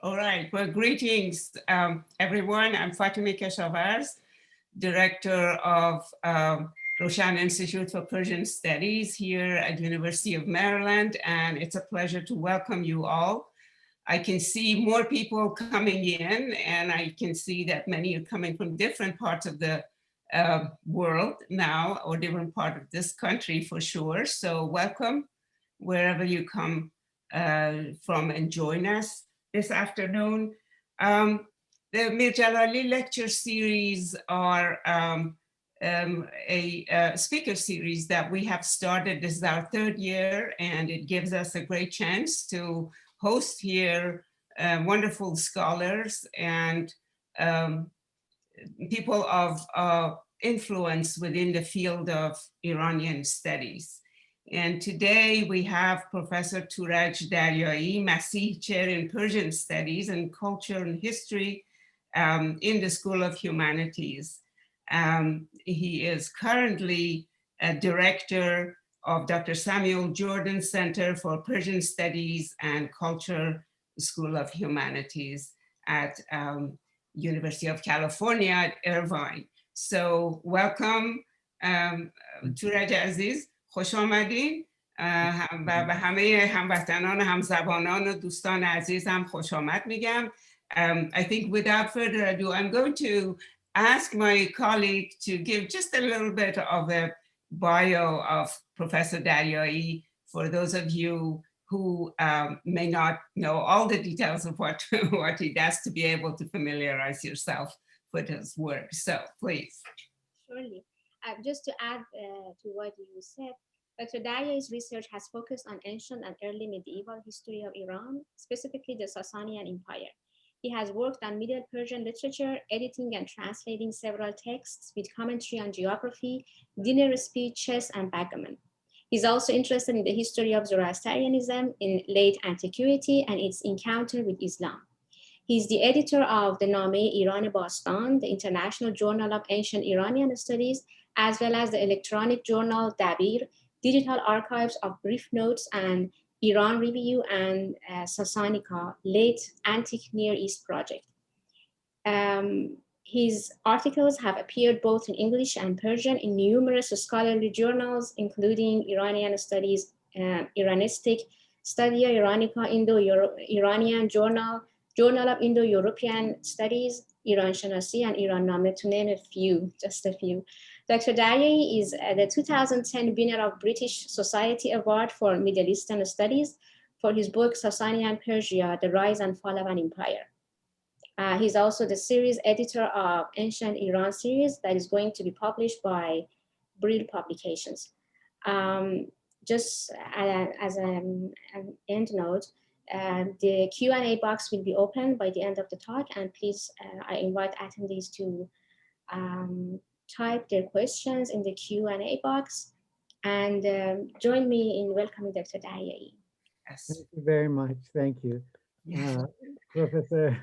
All right. Well, greetings, everyone. I'm Fatemeh Keshavarz, Director of Roshan Institute for Persian Studies here at University of Maryland, and it's a pleasure to welcome you all. I can see more people coming in, and I can see that many are coming from different parts of the world now, or different part of this country for sure. So welcome wherever you come from and join us this afternoon. The Mir-Djalali lecture series are a speaker series that we have started. This is our third year, and it gives us a great chance to host here wonderful scholars and people of influence within the field of Iranian studies. And today we have Professor Touraj Daryaee, Masih Chair in Persian Studies and Culture and History in the School of Humanities. He is currently a director of Dr. Samuel Jordan Center for Persian Studies and Culture, School of Humanities at University of California at Irvine. So welcome, Touraj Aziz. خوش آمدین و به همه هموطنان همزبانان و دوستان عزیزم خوش آمد میگم. I think without further ado, I'm going to ask my colleague to give just a little bit of a bio of Professor Daryaee for those of you who may not know all the details of what he does, to be able to familiarize yourself with his work. So please. Surely. Just to add to what you said, Dr. Daryaee's research has focused on ancient and early medieval history of Iran, specifically the Sasanian Empire. He has worked on Middle Persian literature, editing and translating several texts with commentary on geography, dinner speech, chess, and backgammon. He's also interested in the history of Zoroastrianism in late antiquity and its encounter with Islam. He's the editor of the Nameh Iran Bastan, the International Journal of Ancient Iranian Studies, as well as the electronic journal Dabir, digital archives of brief notes and Iran Review and Sasanica, late Antique Near East project. His articles have appeared both in English and Persian in numerous scholarly journals, including Iranian Studies, Iranistic, Studia Iranica, Indo-Iranian Journal, Journal of Indo-European Studies, Iran Shanasi, and Iran Nameh, to name a few, just a few. Dr. Daryaee is the 2010 winner of British Society Award for Middle Eastern Studies for his book Sasanian Persia, The Rise and Fall of an Empire. He's also the series editor of Ancient Iran series that is going to be published by Brill Publications. Just as an end note, the Q&A box will be open by the end of the talk, and please, I invite attendees to type their questions in the Q&A box and join me in welcoming Dr. Daryaee. Yes. Thank you very much. Thank you. Professor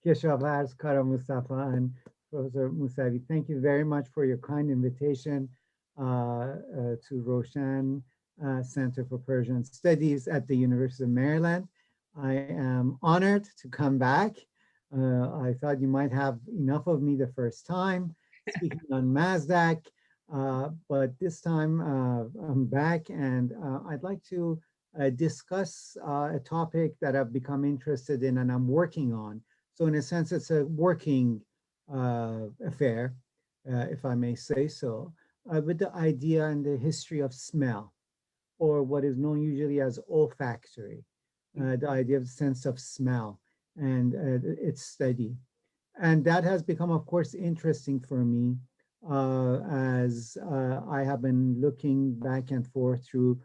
Keshavarz, Kara Mustafa, and Professor Musavi, thank you very much for your kind invitation to Roshan Center for Persian Studies at the University of Maryland. I am honored to come back. I thought you might have enough of me the first time speaking on Mazdak, but this time I'm back, and I'd like to discuss a topic that I've become interested in and I'm working on. So in a sense, it's a working affair, if I may say so, with the idea and the history of smell, or what is known usually as olfactory, the idea of sense of smell and its study. And that has become, of course, interesting for me as I have been looking back and forth through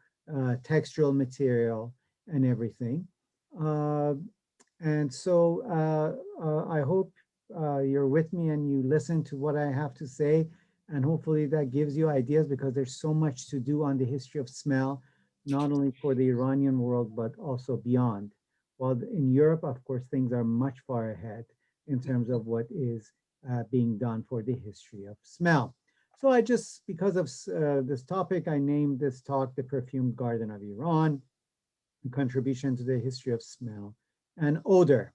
textual material and everything. And so I hope you're with me and you listen to what I have to say, and hopefully that gives you ideas, because there's so much to do on the history of smell, not only for the Iranian world, but also beyond. While in Europe, of course, things are much far ahead in terms of what is being done for the history of smell. So I just, because of this topic, I named this talk The Perfumed Garden of Iran, a contribution to the history of smell and odor.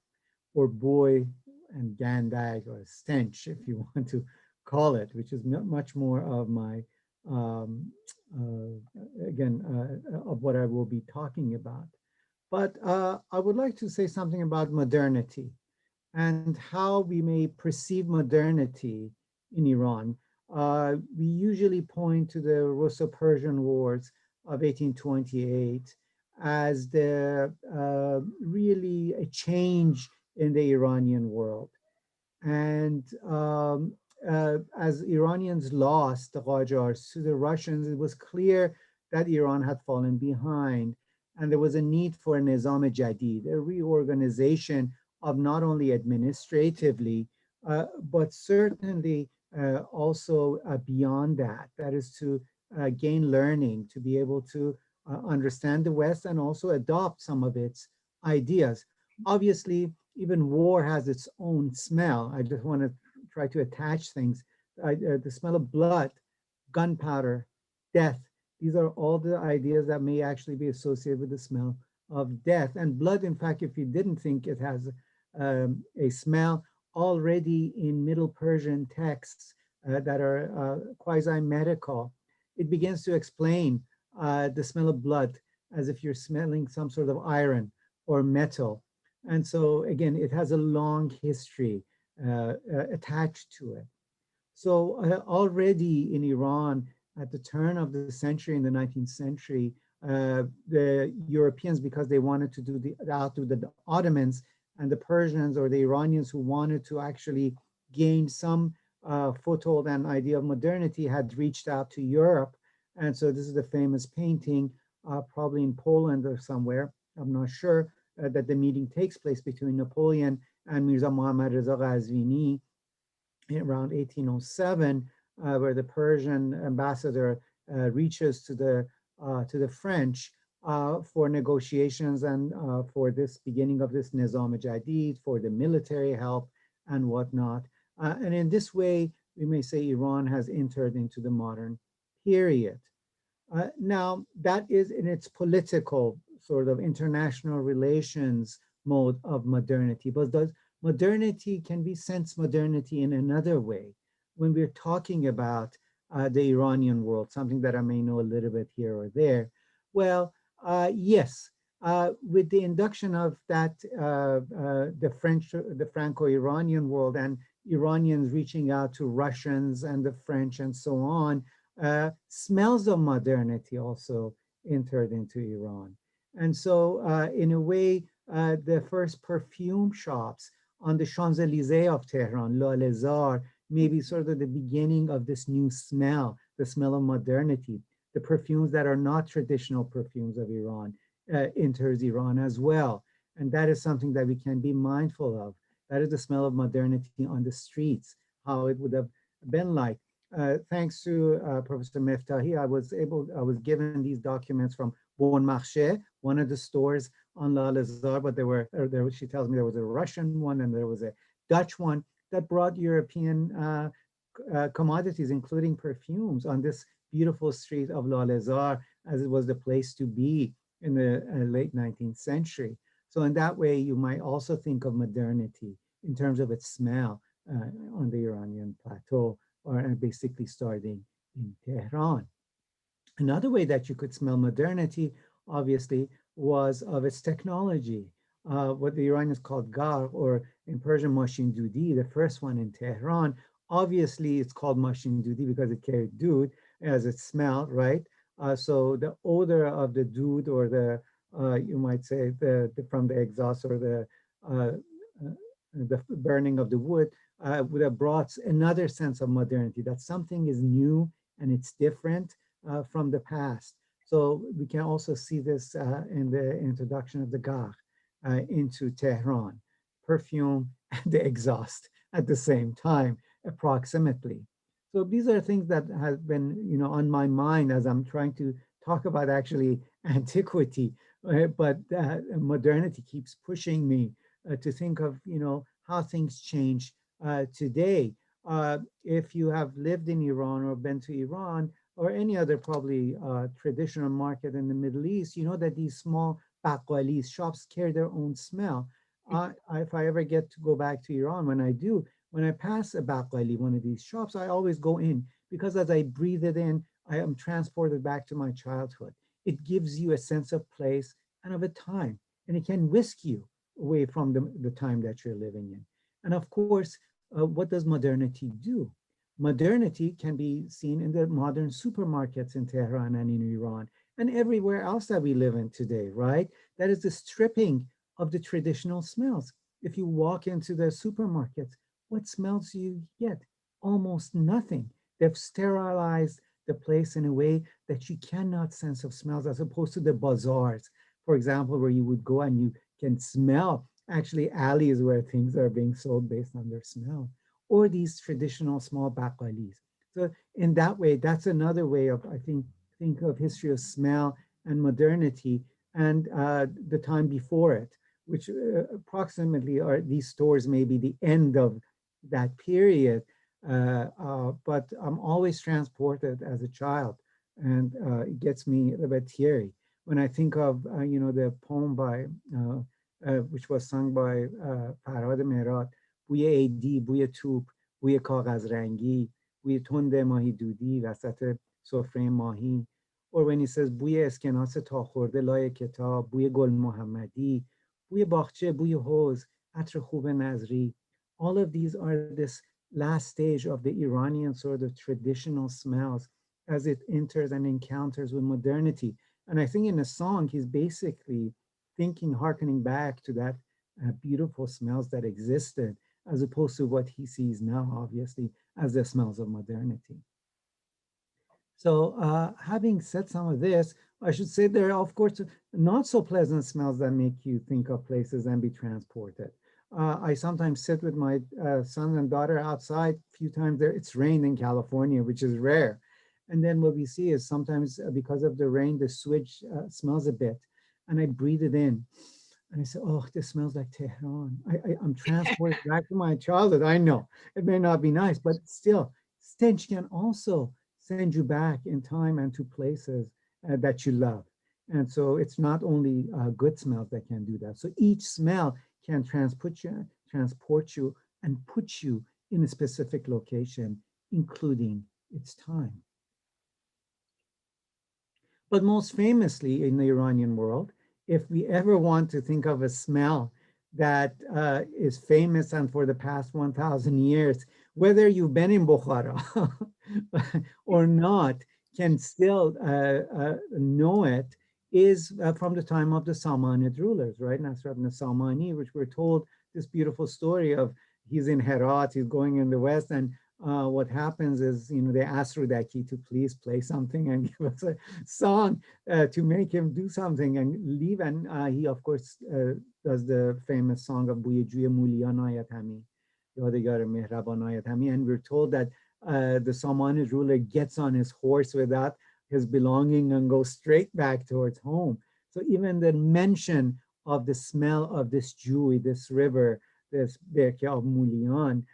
or boy and gandag, or stench, if you want to call it, which is much more of my, um, again, of what I will be talking about. But I would like to say something about modernity and how we may perceive modernity in Iran. We usually point to the Russo-Persian Wars of 1828 as the really a change in the Iranian world. And as Iranians lost the Qajars to the Russians, it was clear that Iran had fallen behind. And there was a need for a nizam jadid, a reorganization of not only administratively, but certainly also beyond that. That is to gain learning, to be able to understand the West and also adopt some of its ideas. Obviously, even war has its own smell. I just want to try to attach things. The smell of blood, gunpowder, death. These are all the ideas that may actually be associated with the smell of death. And blood, in fact, if you didn't think it has a smell, already in Middle Persian texts that are quasi-medical, it begins to explain the smell of blood as if you're smelling some sort of iron or metal. And so, again, it has a long history attached to it. So already in Iran, at the turn of the century, in the 19th century, the Europeans, because they wanted to outdo the Ottomans, and the Persians or the Iranians who wanted to actually gain some foothold and idea of modernity, had reached out to Europe. And so this is the famous painting, probably in Poland or somewhere, I'm not sure, that the meeting takes place between Napoleon and Mirza Muhammad Reza Ghazvini around 1807, where the Persian ambassador reaches to the French for negotiations and for this beginning of this Nizam Jadid, for the military help and whatnot. And in this way, we may say Iran has entered into the modern period. Now, that is in its political sort of international relations mode of modernity, but does modernity can be sense modernity in another way when we're talking about the Iranian world, something that I may know a little bit here or there. Well, yes, with the induction of that, the Franco-Iranian world, and Iranians reaching out to Russians and the French and so on, smells of modernity also entered into Iran. And so, in a way, the first perfume shops on the Champs-Élysées of Tehran, Lalezar, maybe sort of the beginning of this new smell, the smell of modernity. The perfumes that are not traditional perfumes of Iran enters Iran as well. And that is something that we can be mindful of. That is the smell of modernity on the streets, how it would have been like. Thanks to Professor Meftahi, I was given these documents from Bon Marché, one of the stores on La Lazar, but she tells me there was a Russian one and there was a Dutch one that brought European commodities, including perfumes, on this beautiful street of La Lazar, as it was the place to be in the late 19th century. So in that way, you might also think of modernity in terms of its smell on the Iranian plateau, or basically starting in Tehran. Another way that you could smell modernity, obviously, was of its technology. What the Iranians called gar, or in Persian, mashin dudi, the first one in Tehran. Obviously, it's called mashin dudi because it carried dud as it smelled, right? So the odor of the dud, or you might say, from the exhaust, or the burning of the wood, would have brought another sense of modernity, that something is new and it's different from the past. So we can also see this in the introduction of the gar into Tehran, perfume and the exhaust at the same time, approximately. So these are things that have been, on my mind as I'm trying to talk about actually antiquity, but modernity keeps pushing me to think of, how things change today. If you have lived in Iran or been to Iran, or any other probably traditional market in the Middle East, you know that these small baqalis, shops, carry their own smell. if I ever get to go back to Iran, when I do, when I pass a bakali, one of these shops, I always go in because as I breathe it in, I am transported back to my childhood. It gives you a sense of place and of a time, and it can whisk you away from the time that you're living in. And of course, what does modernity do? Modernity can be seen in the modern supermarkets in Tehran and in Iran and everywhere else that we live in today, right? That is the stripping of the traditional smells. If you walk into the supermarkets, what smells do you get? Almost nothing. They've sterilized the place in a way that you cannot sense of smells, as opposed to the bazaars, for example, where you would go and you can smell actually alleys where things are being sold based on their smell, or these traditional small bakalis. So in that way, that's another way of, I think of history of smell and modernity and the time before it, which approximately are these stores may be the end of that period. But I'm always transported as a child, and it gets me a little bit teary when I think of the poem by which was sung by Farhad Mehrad, بوی عیدی، بوی توپ، بوی کاغذ رنگی، بوی تند ماهی دودی وسط سفره ماهی. Or when he says بوی اسکناس تا خورده لای کتاب، بوی گل محمدی، بوی باغچه، بوی حوض، عطر خوب نظری. All of these are this last stage of the Iranian sort of traditional smells as it enters and encounters with modernity. And I think in the song, he's basically thinking, hearkening back to that beautiful smells that existed, as opposed to what he sees now, obviously, as the smells of modernity. So having said some of this, I should say there are, of course, not so pleasant smells that make you think of places and be transported. I sometimes sit with my son and daughter outside a few times there. It's rained in California, which is rare. And then what we see is sometimes because of the rain, the sewage smells a bit. And I breathe it in. And I say, oh, this smells like Tehran. I'm transported back to my childhood. I know it may not be nice, but still, stench can also send you back in time and to places that you love. And so it's not only good smells that can do that. So each smell can transport you and put you in a specific location, including its time. But most famously in the Iranian world, if we ever want to think of a smell that is famous and for the past 1,000 years, whether you've been in Bukhara or not, can still know it, is from the time of the Samanid rulers, right? Nasr ibn Samani, which we're told this beautiful story of he's in Herat, he's going in the west, and what happens is, they ask Rudaki to please play something and give us a song to make him do something and leave. And he, of course, does the famous song of Buye Juye Muliyan Ayat Hami, Yadigar Mehraban Ayat Hami. And we're told that the Samanid ruler gets on his horse without his belonging and goes straight back towards home. So even the mention of the smell of this Jew, this river, this Berke of Muliyan,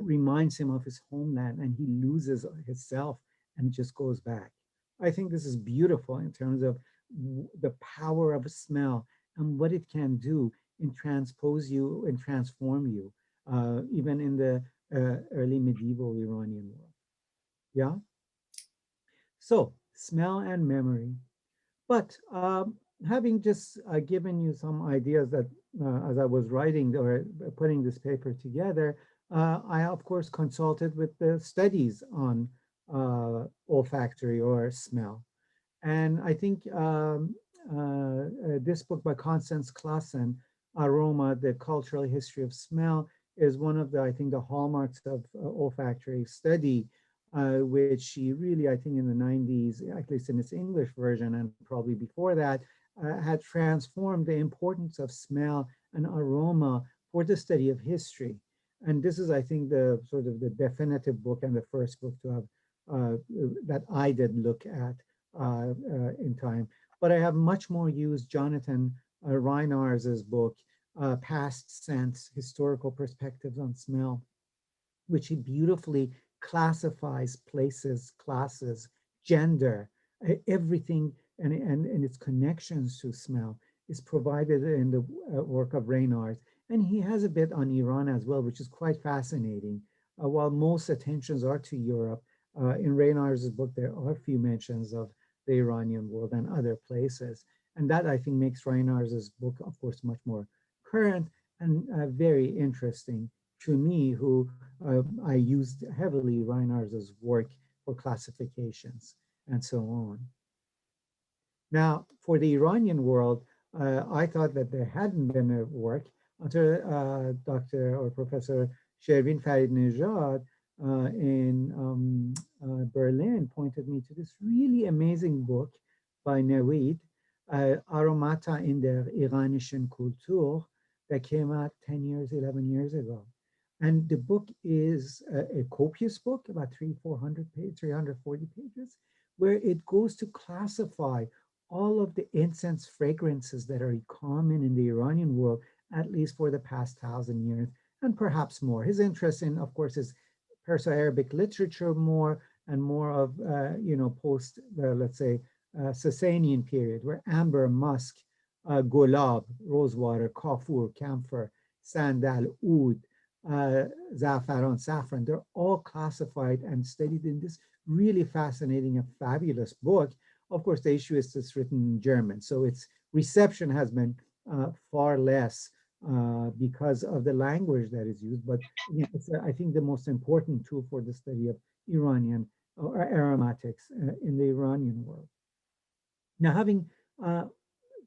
reminds him of his homeland, and he loses himself and just goes back. I think this is beautiful in terms of the power of a smell and what it can do in transpose you and transform you, even in the early medieval Iranian world. Yeah. So smell and memory. But having just given you some ideas that as I was writing or putting this paper together, I, of course, consulted with the studies on olfactory or smell. And I think this book by Constance Classen, Aroma, The Cultural History of Smell, is one of the, I think, the hallmarks of olfactory study, which she really, I think in the 90s, at least in its English version and probably before that, had transformed the importance of smell and aroma for the study of history. And this is, I think, the sort of the definitive book and the first book to have that I did look at in time. But I have much more used Jonathan Reinar's book, Past Sense, Historical Perspectives on Smell, which he beautifully classifies places, classes, gender, everything, and its connections to smell is provided in the work of Reinars. And he has a bit on Iran as well, which is quite fascinating. While most attentions are to Europe, in Reynars's book, there are a few mentions of the Iranian world and other places. And that, I think, makes Reynars's book, of course, much more current and very interesting to me, who I used heavily Reynars's work for classifications and so on. Now, for the Iranian world, I thought that there hadn't been a work until Dr. or Professor Shervin Faridnejad in Berlin pointed me to this really amazing book by Navid, Aromata in der iranischen Kultur, that came out 10 years, 11 years ago. And the book is a copious book, about 400 pages, 340 pages, where it goes to classify all of the incense fragrances that are common in the Iranian world, at least for the past 1,000 years, and perhaps more. His interest in, of course, is Perso-Arabic literature more and more of, post, let's say, Sasanian period, where amber, musk, gulab, rosewater, kafur, camphor, sandal, oud, za'afaran, saffron, they're all classified and studied in this really fascinating and fabulous book. Of course, the issue is it's written in German, so its reception has been far less because of the language that is used. But it's, I think, the most important tool for the study of Iranian or aromatics in the Iranian world. Now, having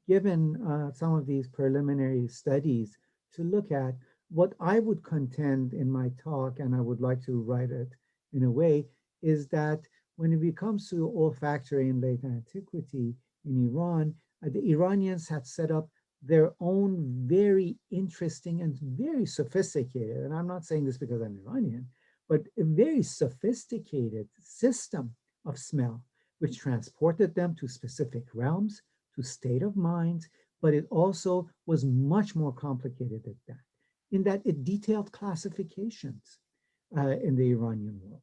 given some of these preliminary studies to look at, what I would contend in my talk, and I would like to write it in a way, is that when it comes to olfactory in late antiquity in Iran, the Iranians had set up their own very interesting and very sophisticated, and I'm not saying this because I'm Iranian, but a very sophisticated system of smell, which transported them to specific realms, to state of mind, but it also was much more complicated than that, in that it detailed classifications in the Iranian world.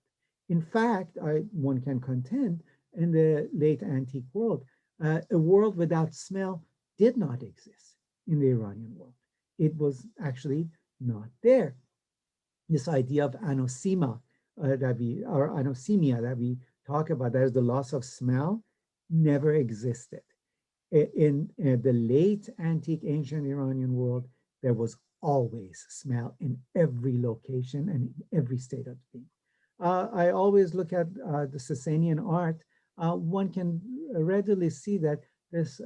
In fact, one can contend in the late antique world, a world without smell did not exist in the Iranian world. It was actually not there. This idea of anosema or anosemia that we talk about, that is the loss of smell, never existed. In the late antique ancient Iranian world, there was always smell in every location and in every state of being. I always look at the Sasanian art. One can readily see that this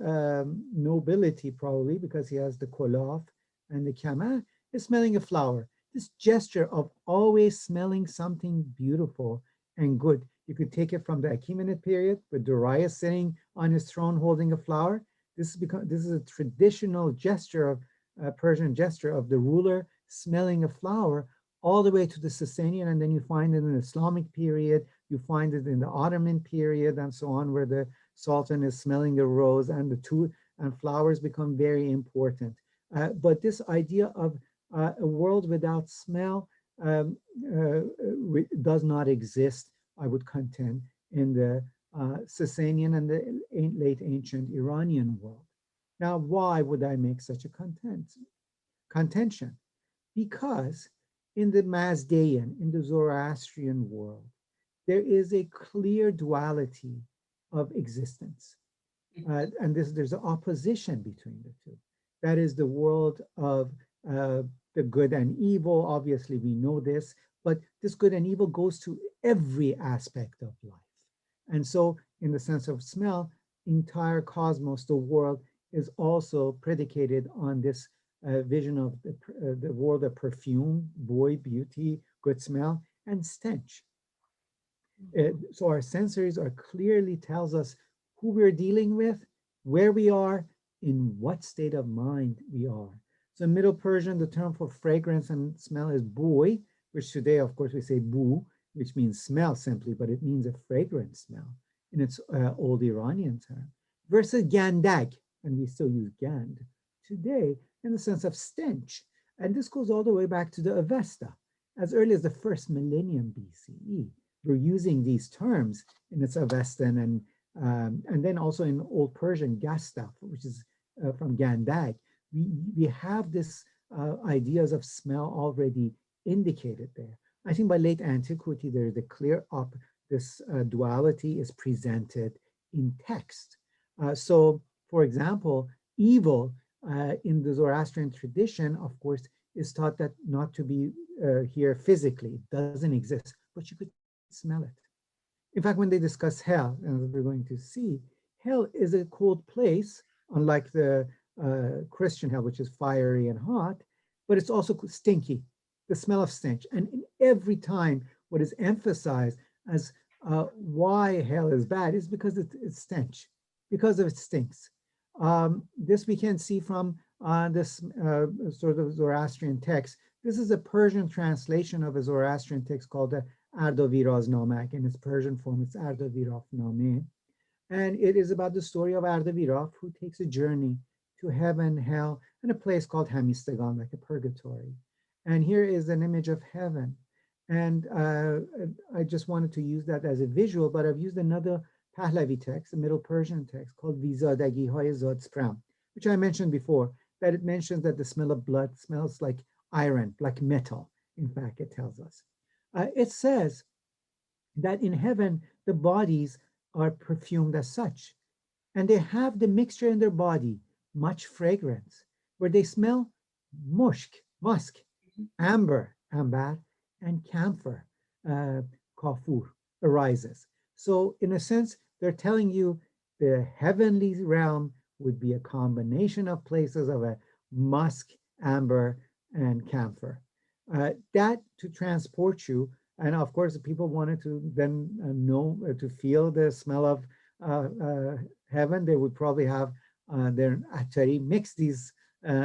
nobility, probably because he has the kolaf and the kama, is smelling a flower. This gesture of always smelling something beautiful and good. You could take it from the Achaemenid period, with Darius sitting on his throne holding a flower. This is a traditional gesture of Persian gesture of the ruler smelling a flower, all the way to the Sasanian, and then you find it in the Islamic period, you find it in the Ottoman period, and so on, where the Sultan is smelling the rose, and and flowers become very important. But this idea of a world without smell does not exist, I would contend, in the Sasanian and the late ancient Iranian world. Now, why would I make such a contention? Because in the Mazdaean, in the Zoroastrian world, there is a clear duality of existence. And there's an opposition between the two. That is the world of the good and evil. Obviously, we know this, but this good and evil goes to every aspect of life. And so, in the sense of smell, entire cosmos, the world, is also predicated on this vision of the world of perfume, boy, beauty, good smell, and stench. So our sensories are clearly tells us who we're dealing with, where we are, in what state of mind we are. So in Middle Persian, the term for fragrance and smell is boy, which today, of course, we say bu, which means smell simply, but it means a fragrant smell in its old Iranian term, versus gandag, and we still use gand today in the sense of stench. And this goes all the way back to the Avesta. As early as the first millennium BCE, we're using these terms in its Avestan and then also in Old Persian, gasta, which is from gandag. We have this ideas of smell already indicated there. I think by late antiquity, there is a clear up, this duality is presented in text. So, for example, evil in the Zoroastrian tradition, of course, is thought that not to be here physically, it doesn't exist, but you could smell it. In fact, when they discuss hell, and we're going to see, hell is a cold place, unlike the Christian hell, which is fiery and hot, but it's also stinky, the smell of stench. And in every time, what is emphasized as why hell is bad is because it's stench, because of it stinks. This we can see from this sort of Zoroastrian text. This is a Persian translation of a Zoroastrian text called the Ardavirafnamak. In its Persian form, it's Ardavirafname. And it is about the story of Ardaviraf, who takes a journey to heaven, hell, and a place called Hamistagan, like a purgatory. And here is an image of heaven. And I just wanted to use that as a visual, but I've used another Pahlavi text, a Middle Persian text called Vizadagi Hay Zad Spram, which I mentioned before, that it mentions that the smell of blood smells like iron, like metal. In fact, it tells us. It says that in heaven, the bodies are perfumed as such, and they have the mixture in their body, much fragrance, where they smell musk, amber, and camphor, kafur, arises. So in a sense, they're telling you the heavenly realm would be a combination of places of a musk, amber, and camphor. That to transport you, and of course, people wanted to then know, to feel the smell of heaven, they would probably have their atari mix these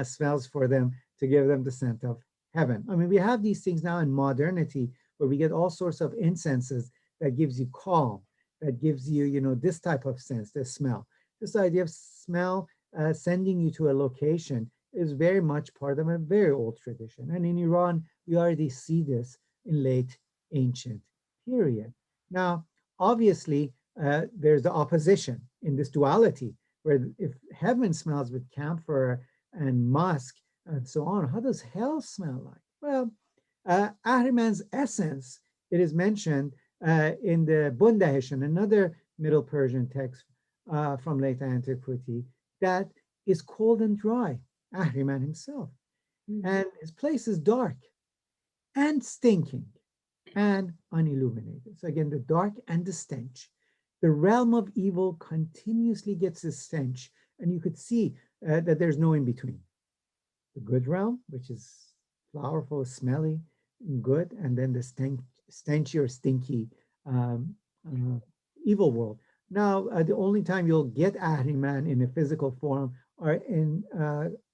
smells for them to give them the scent of heaven. I mean, we have these things now in modernity where we get all sorts of incenses that gives you calm, that gives you, you know, this type of sense, this smell. This idea of smell sending you to a location is very much part of a very old tradition. And in Iran, we already see this in late ancient period. Now, obviously, there's the opposition in this duality, where if heaven smells with camphor and musk and so on, how does hell smell like? Well, Ahriman's essence, it is mentioned in the Bundahishan, another Middle Persian text from late antiquity, that is cold and dry, Ahriman himself. And his place is dark and stinking and unilluminated. So again, the dark and the stench. The realm of evil continuously gets this stench, and you could see that there's no in between. The good realm, which is flowerful, smelly, good, and then the stenchy or stinky evil world. Now, the only time you'll get Ahriman in a physical form are in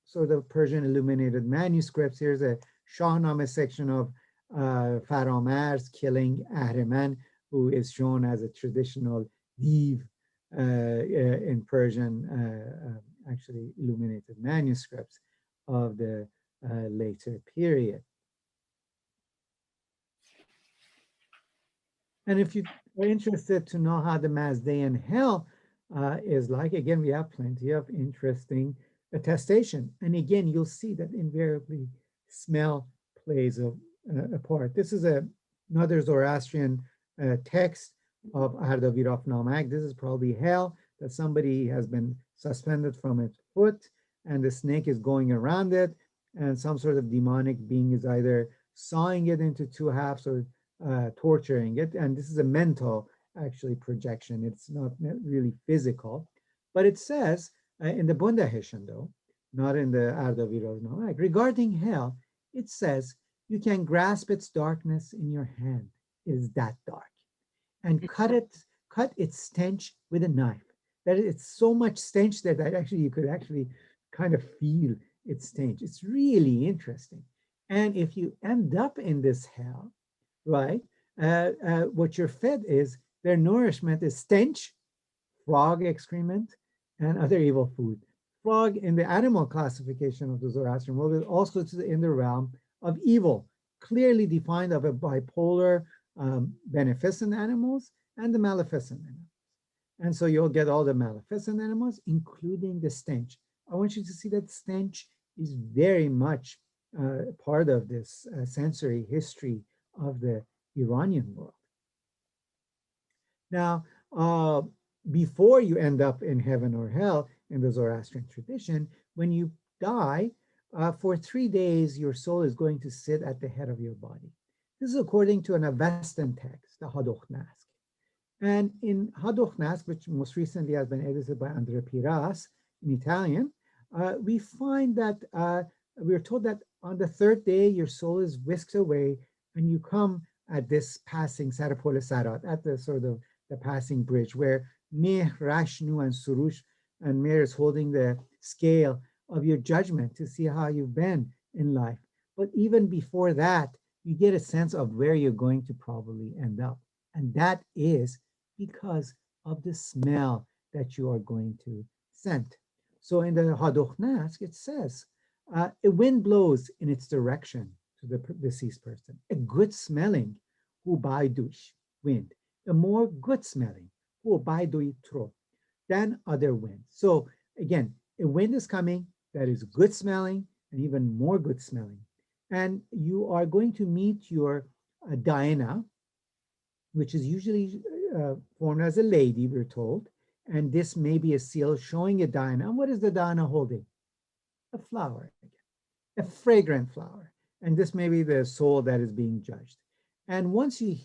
sort of Persian illuminated manuscripts. Here's a Shahnameh section of Faramarz killing Ahriman, who is shown as a traditional div in Persian, actually illuminated manuscripts of the later period. And if you are interested to know how the Mazdaean hell is like, again, we have plenty of interesting attestation. And again, you'll see that invariably smell plays a part. This is another Zoroastrian text of Ardavirafnamak. This is probably hell, that somebody has been suspended from its foot and the snake is going around it, and some sort of demonic being is either sawing it into two halves or torturing it. And this is a mental, actually, projection. It's not really physical. But it says in the Bundahishan, though, not in the Ardavirafnamak, regarding hell, it says, you can grasp its darkness in your hand. It is that dark. And cut its stench with a knife. That it's so much stench that actually you could actually kind of feel its stench. It's really interesting. And if you end up in this hell, right, what you're fed is, their nourishment is stench, frog excrement, and other evil food. Frog in the animal classification of the Zoroastrian world is also in the realm of evil, clearly defined of a bipolar beneficent animals and the maleficent animals. And so you'll get all the maleficent animals, including the stench. I want you to see that stench is very much part of this sensory history of the Iranian world. Now, before you end up in heaven or hell in the Zoroastrian tradition, when you die, for 3 days, your soul is going to sit at the head of your body. This is according to an Avestan text, the Hadochnask. And in Hadochnask, which most recently has been edited by Andrea Piras in Italian, we find that we're told that on the 3rd day, your soul is whisked away and you come at this passing Sarapol Sarat, at the sort of the passing bridge where Mir, Rashnu, and Surush, and Mir is holding the scale of your judgment to see how you've been in life. But even before that, you get a sense of where you're going to probably end up. And that is because of the smell that you are going to scent. So in the Hadochnask, it says, a wind blows in its direction to the deceased person, a good smelling, hu baidush, wind, a more good smelling, hu baidui tro, than other winds. So again, a wind is coming that is good smelling and even more good smelling. And you are going to meet your Diana, which is usually formed as a lady, we're told. And this may be a seal showing a Diana. And what is the Diana holding? A flower, a fragrant flower. And this may be the soul that is being judged. And once you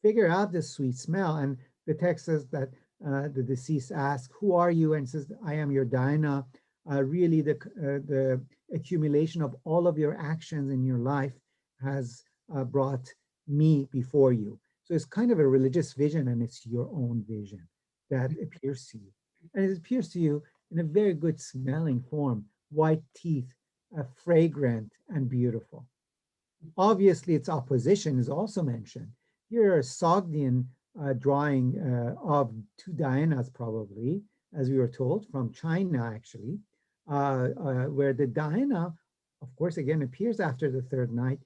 figure out this sweet smell, and the text says that the deceased asks, who are you? And says, I am your Diana. Really, the accumulation of all of your actions in your life has brought me before you. So it's kind of a religious vision, and it's your own vision that appears to you. And it appears to you in a very good smelling form, white teeth, fragrant and beautiful. Obviously, its opposition is also mentioned. Here, a Sogdian drawing of 2 Dianas, probably, as we were told, from China, actually, where the Diana, of course, again, appears after the 3rd night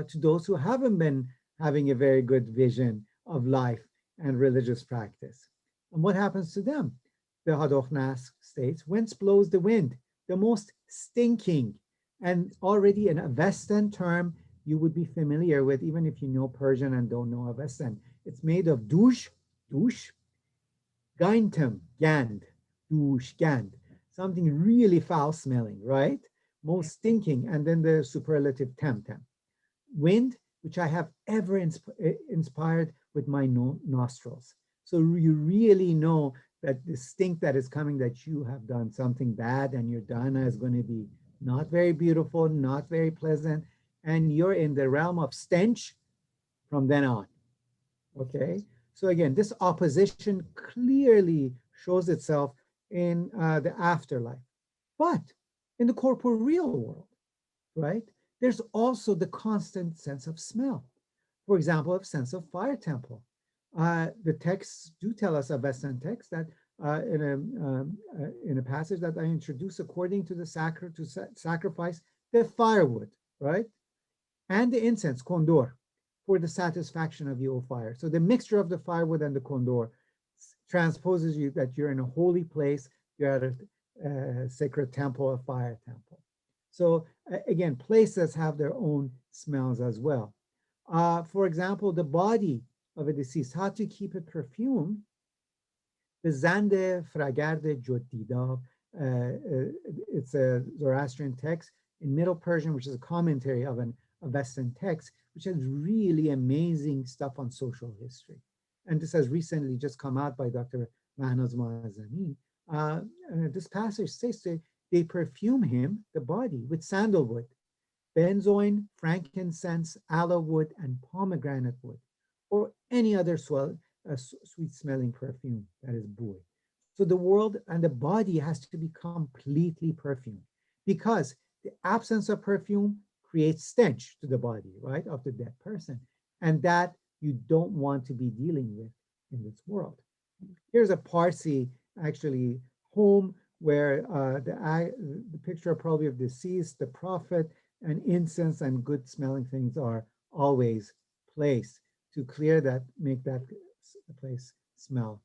to those who haven't been having a very good vision of life and religious practice. And what happens to them? The Hadochnask states, whence blows the wind? The most stinking, and already an Avestan term you would be familiar with, even if you know Persian and don't know Avestan. It's made of douche, gaintum, gand, douche, gand, something really foul smelling, right? Most stinking, and then the superlative temtem. Wind, which I have ever inspired with my nostrils. So you really know that the stink that is coming, that you have done something bad and your Dana is going to be not very beautiful, not very pleasant, and you're in the realm of stench from then on, okay? So again, this opposition clearly shows itself in the afterlife. But in the corporeal world, right, there's also the constant sense of smell. For example, a sense of fire temple. The texts do tell us, Avestan text, that in a passage that I introduce, according to the sacrifice, the firewood, right? And the incense, kondor, for the satisfaction of you, O fire. So the mixture of the firewood and the kondor transposes you that you're in a holy place, you're at a sacred temple, a fire temple. So again, places have their own smells as well. For example, the body of a deceased, how to keep it perfumed. The Zande Fragarde Jodida, it's a Zoroastrian text in Middle Persian, which is a commentary of an Avestan text, which has really amazing stuff on social history. And this has recently just come out by Dr. Mahnaz Moazzami. This passage says they perfume him, the body, with sandalwood, benzoin, frankincense, aloe wood, and pomegranate wood, or any other sweet-smelling perfume that is buoy. So the world and the body has to be completely perfumed, because the absence of perfume creates stench to the body, right, of the dead person. And that you don't want to be dealing with in this world. Here's a Parsi, actually, home where the picture probably of deceased, the prophet, and incense and good smelling things are always placed to clear that, make that place smell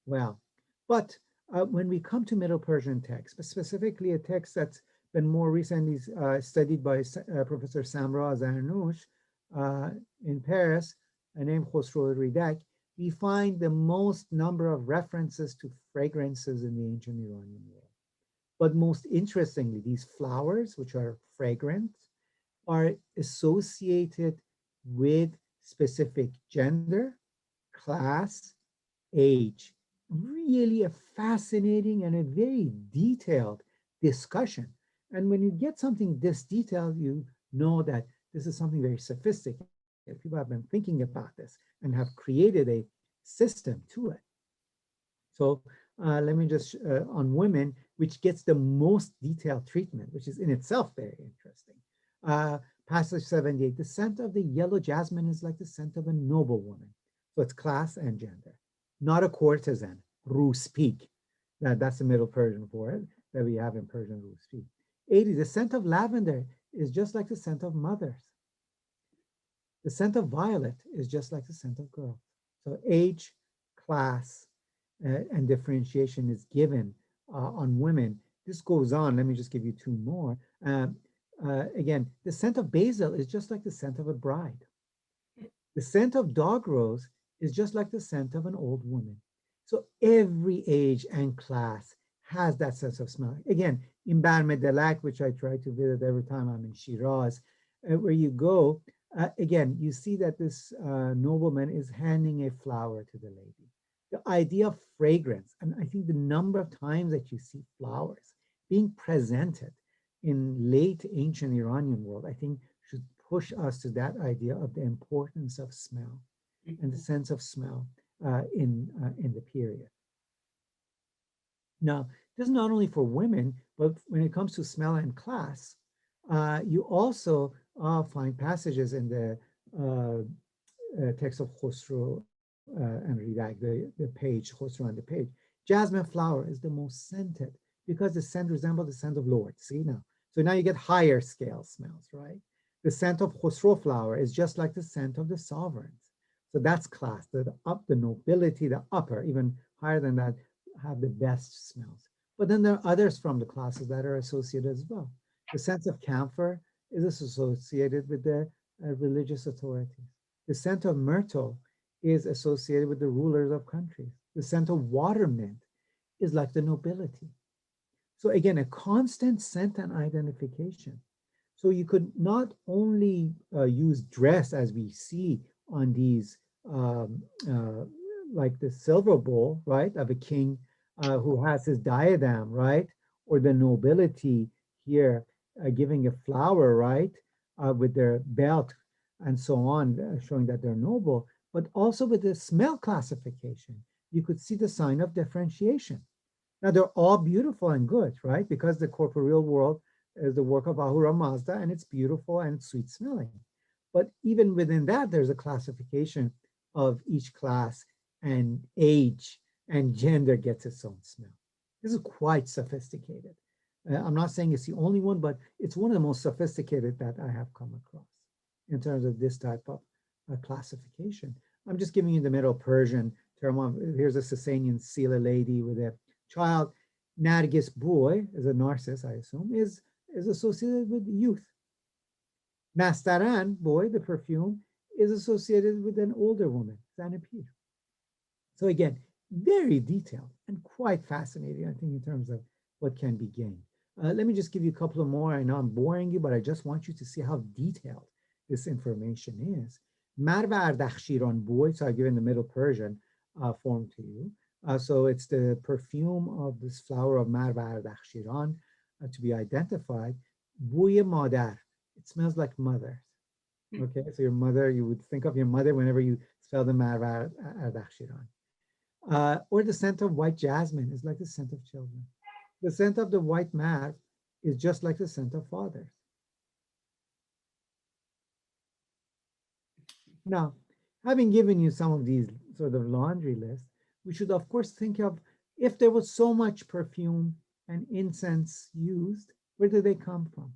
well. But when we come to Middle Persian text, but specifically a text that's been more recently studied by Professor Samra Zarnouch in Paris, named Khosrow Ridak, we find the most number of references to fragrances in the ancient Iranian world. But most interestingly, these flowers, which are fragrant, are associated with specific gender, class, age. Really a fascinating and a very detailed discussion. And when you get something this detailed, you know that this is something very sophisticated. People have been thinking about this and have created a system to it. So let me just, on women, which gets the most detailed treatment, which is in itself very interesting. Passage 78, the scent of the yellow jasmine is like the scent of a noble woman. So it's class and gender, not a courtesan, ru speak. That's the Middle Persian for it that we have in Persian ru speak. 80, the scent of lavender is just like the scent of mothers. The scent of violet is just like the scent of girls. So age, class, and differentiation is given on women. This goes on. Let me just give you two more. Again, the scent of basil is just like the scent of a bride. The scent of dog rose is just like the scent of an old woman. So every age and class has that sense of smell. Again, in Barmedelak, which I try to visit every time I'm in Shiraz, where you go, again, you see that this nobleman is handing a flower to the lady. The idea of fragrance, and I think the number of times that you see flowers being presented in late ancient Iranian world, I think should push us to that idea of the importance of smell and the sense of smell in the period. Now, this is not only for women, but when it comes to smell and class, you also find passages in the text of Khosrow and Ridak, the page, Khosrow on the page. Jasmine flower is the most scented because the scent resembles the scent of Lord. See now? So now you get higher scale smells, right? The scent of Khosrow flower is just like the scent of the sovereigns. So that's class, the nobility, the upper, even higher than that, have the best smells. But then there are others from the classes that are associated as well. The scent of camphor is associated with the religious authorities. The scent of myrtle is associated with the rulers of countries. The scent of water mint is like the nobility. So again, a constant scent and identification. So you could not only use dress as we see on these, like the silver bowl, right, of a king who has his diadem, right, or the nobility here giving a flower, right, with their belt and so on, showing that they're noble, but also with the smell classification, you could see the sign of differentiation. Now they're all beautiful and good, right, because the corporeal world is the work of Ahura Mazda and it's beautiful and sweet smelling. But even within that, there's a classification of each class and age and gender gets its own smell. This is quite sophisticated. I'm not saying it's the only one, but it's one of the most sophisticated that I have come across in terms of this type of classification. I'm just giving you the Middle Persian term of, here's a Sasanian Sela lady with a child. Nargis boy, is a narcissus, I assume, is associated with youth. Nastaran, boy, the perfume, is associated with an older woman, Zanapir. So again, very detailed and quite fascinating, I think, in terms of what can be gained. Let me just give you a couple of more. I know I'm boring you, but I just want you to see how detailed this information is. Marva Ardakhshiran boy, so I've given the Middle Persian form to you. So it's the perfume of this flower of Marva Ardakhshiran to be identified. Buye Madar, it smells like mother. Okay, so your mother, you would think of your mother whenever you smell the Marva Ardakhshiran. Or the scent of white jasmine is like the scent of children. The scent of the white marv is just like the scent of fathers. Now, having given you some of these sort of laundry lists, we should of course think of, if there was so much perfume and incense used, where did they come from?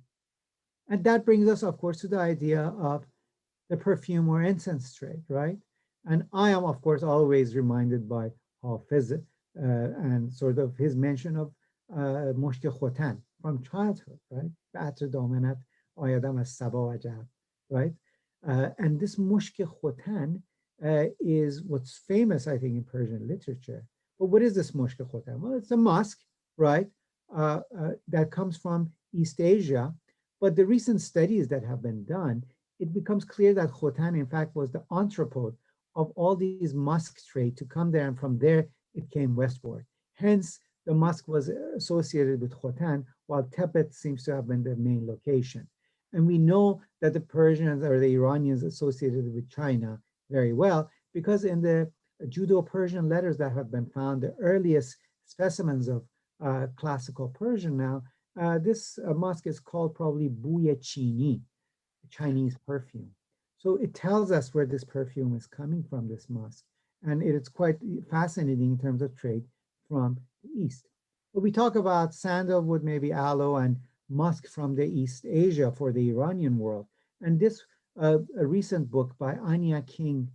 And that brings us, of course, to the idea of the perfume or incense trade, right? And I am, of course, always reminded by Hafiz and sort of his mention of مشک خوتن from childhood, right? به عطر دامنت آیدم از صبا و جعد, right? And this مشک خوتن is what's famous, I think, in Persian literature. But what is this مشک خوتن? Well, it's a musk, right? That comes from East Asia. But the recent studies that have been done, it becomes clear that Khotan, in fact, was the entrepot of all these musk trade to come there, and from there it came westward. Hence, the musk was associated with Khotan, while Tebet seems to have been the main location. And we know that the Persians or the Iranians associated with China very well, because in the Judo-Persian letters that have been found, the earliest specimens of classical Persian now, this musk is called probably Buye Chini, Chinese perfume. So it tells us where this perfume is coming from, this musk. And it's quite fascinating in terms of trade from the East. But we talk about sandalwood, maybe aloe, and musk from the East Asia for the Iranian world. And this, a recent book by Anya King,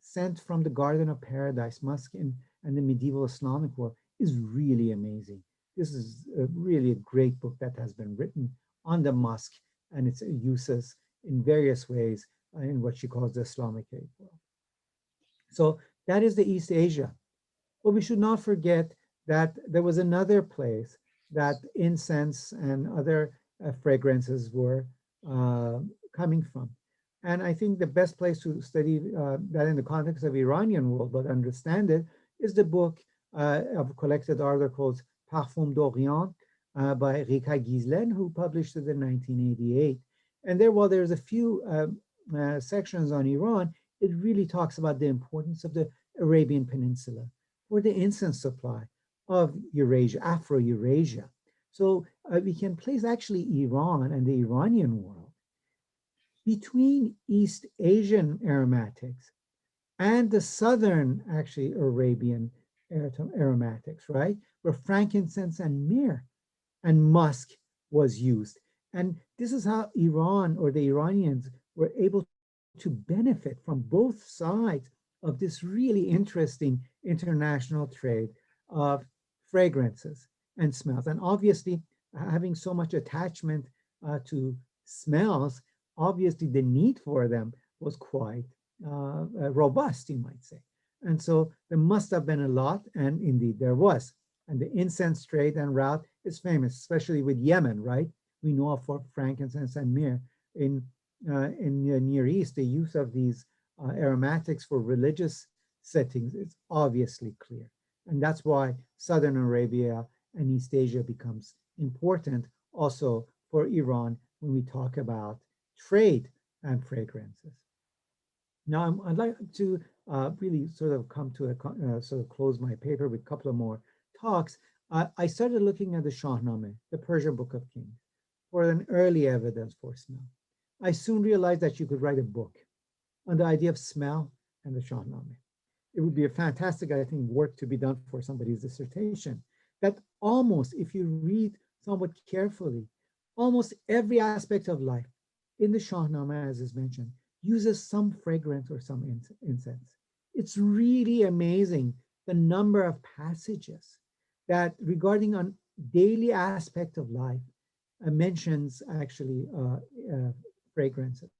Sent from the Garden of Paradise, Musk and the Medieval Islamic World, is really amazing. This is really a great book that has been written on the musk and its uses in various ways in what she calls the Islamic world. So that is the East Asia. But we should not forget that there was another place that incense and other fragrances were coming from. And I think the best place to study that in the context of Iranian world, but understand it, is the book of collected articles, Perfumed Garden by Rika Gizlen, who published it in 1988. And there, while there's a few sections on Iran, it really talks about the importance of the Arabian Peninsula for the incense supply of Eurasia, Afro-Eurasia. So we can place actually Iran and the Iranian world between East Asian aromatics and the southern, actually, Arabian aromatics, right? Where frankincense and myrrh and musk was used. And this is how Iran, or the Iranians, were able to benefit from both sides of this really interesting international trade of fragrances and smells. And obviously, having so much attachment to smells, obviously the need for them was quite robust, you might say. And so there must have been a lot, and indeed there was. And the incense trade and route is famous, especially with Yemen, right? We know of for frankincense and myrrh. In the Near East, the use of these aromatics for religious settings is obviously clear. And that's why Southern Arabia and East Asia becomes important also for Iran when we talk about trade and fragrances. Now, I'd like to really sort of come to a sort of close my paper with a couple of more talks. I started looking at the Shahnameh, the Persian Book of Kings, for an early evidence for smell. I soon realized that you could write a book on the idea of smell and the Shahnameh. It would be a fantastic, I think, work to be done for somebody's dissertation. That almost, if you read somewhat carefully, almost every aspect of life in the Shahnameh, as is mentioned, uses some fragrance or some incense. It's really amazing the number of passages that regarding on daily aspect of life mentions actually fragrances.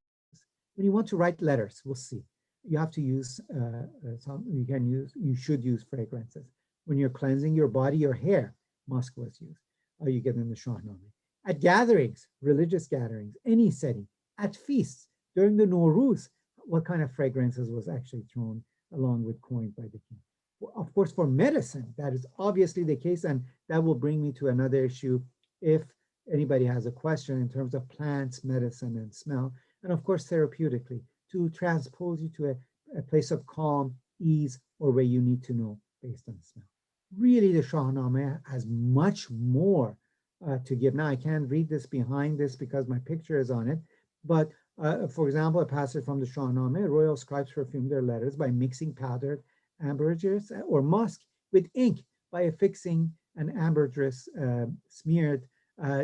When you want to write letters, we'll see. You have to use you should use fragrances. When you're cleansing your body, your hair, musk was used. You get in the Shahnameh. At gatherings, religious gatherings, any setting, at feasts, during the Nowruz, what kind of fragrances was actually thrown along with coined by the king? Well, of course, for medicine, that is obviously the case, and that will bring me to another issue if anybody has a question in terms of plants, medicine, and smell, and of course, therapeutically, to transpose you to a place of calm, ease, or where you need to know based on smell. Really, the Shahnameh has much more to give. Now, I can't read this behind this because my picture is on it, but for example, a passage from the Shahnameh, royal scribes perfumed their letters by mixing powdered ambergris or musk with ink by affixing an ambergris smeared.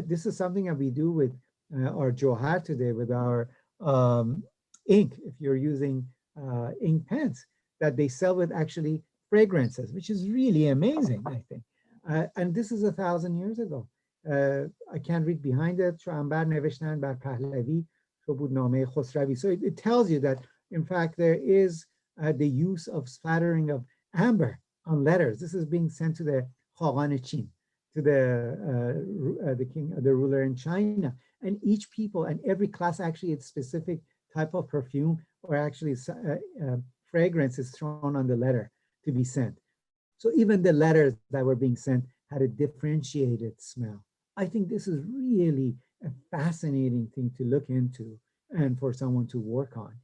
This is something that we do with our johar today with our ink, if you're using ink pens, that they sell with actually fragrances, which is really amazing, I think. And this is 1,000 years ago. I can't read behind it. چو عنبر نوشتن بر پهلوی چو بود نامه خسروی. So it tells you that, in fact, there is the use of spattering of amber on letters. This is being sent to the Khagan Qin, to the king, the ruler in China. And each people and every class, actually, its specific type of perfume or actually fragrance is thrown on the letter to be sent. So even the letters that were being sent had a differentiated smell. I think this is really a fascinating thing to look into and for someone to work on.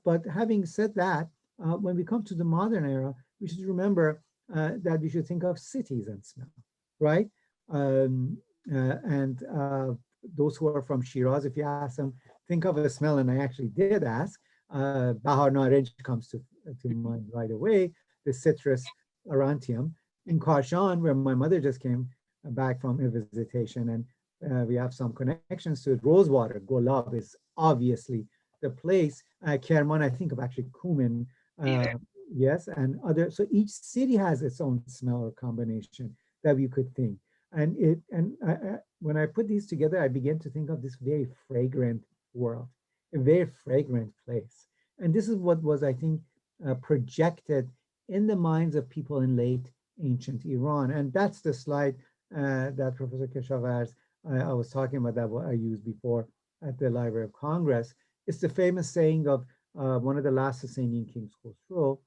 But having said that, when we come to the modern era, we should remember that we should think of cities and smell, right? And those who are from Shiraz, if you ask them, think of a smell, and I actually did ask, Bahar Naranj comes to mind right away, the citrus aurantium. In Kashan, where my mother just came back from a visitation, and we have some connections to it, Rosewater, Golab is obviously the place. Kerman, I think of actually cumin, yes, and other. So each city has its own smell or combination that we could think. When I put these together, I began to think of this very fragrant world, a very fragrant place. And this is what was, I think, projected in the minds of people in late ancient Iran. And that's the slide that Professor Keshavarz, I was talking about, that what I used before at the Library of Congress. It's the famous saying of one of the last Sasanian kings, Khosrow,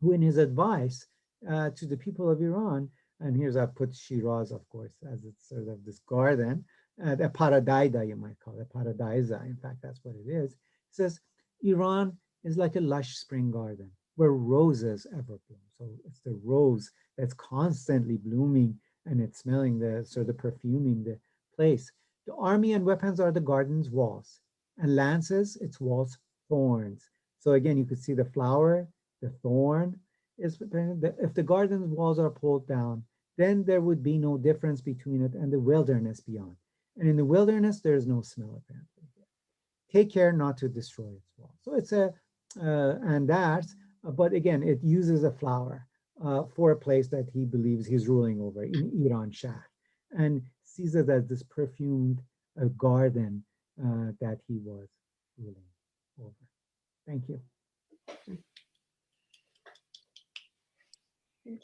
who in his advice to the people of Iran, and here's I put Shiraz, of course, as it's sort of this garden, the paradaida, you might call it, paradiza, in fact, that's what it is. It says, Iran is like a lush spring garden where roses ever bloom. So it's the rose that's constantly blooming and it's smelling the sort of perfuming the place. The army and weapons are the garden's walls, and lances, its walls, thorns. So again, you could see the flower, the thorn. If the garden's walls are pulled down, then there would be no difference between it and the wilderness beyond. And in the wilderness, there is no smell apparently. Take care not to destroy its walls. So it's and that's, but again, it uses a flower for a place that he believes he's ruling over in Iran Shah, and sees it as this perfumed garden that he was ruling over. Thank you.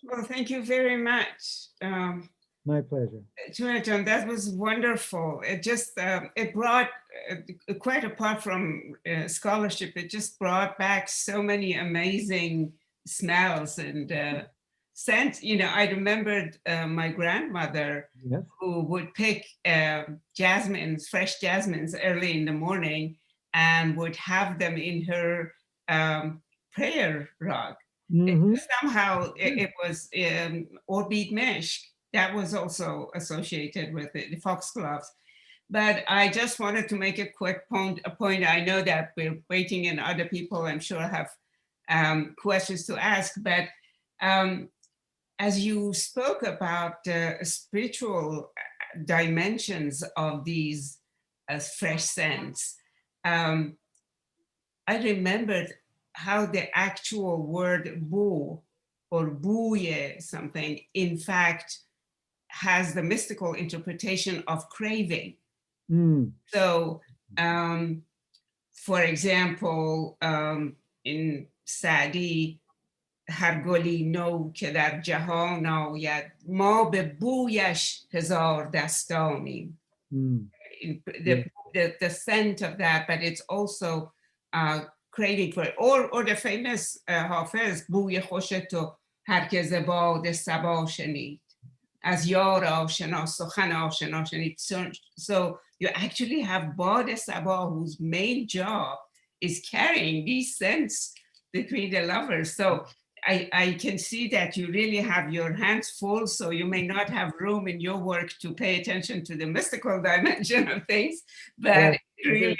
Well, thank you very much. My pleasure. Touraj, that was wonderful. It just, it brought, quite apart from scholarship, it just brought back so many amazing smells and scents. You know, I remembered my grandmother, Yes. who would pick jasmines, fresh jasmines early in the morning and would have them in her prayer rug. Mm-hmm. Somehow it was Orbit Meshk that was also associated with the foxgloves. But I just wanted to make a quick point. I know that we're waiting and other people, I'm sure, have questions to ask. But as you spoke about the spiritual dimensions of these fresh scents, I remembered how the actual word boo or booye something, in fact, has the mystical interpretation of craving. Mm. So, for example, in Sadi, هر گلی نو که در جهان آید ما به بویش هزار دستانیم. The scent of that, but it's also craving for it. Or the famous Hafiz, بوی خوش تو هر که ز باد صبا شنید از یار آشنا سخن آشنا شنید. So you actually have Bad Sabah, whose main job is carrying these scents between the lovers. So I can see that you really have your hands full, so you may not have room in your work to pay attention to the mystical dimension of things, but really,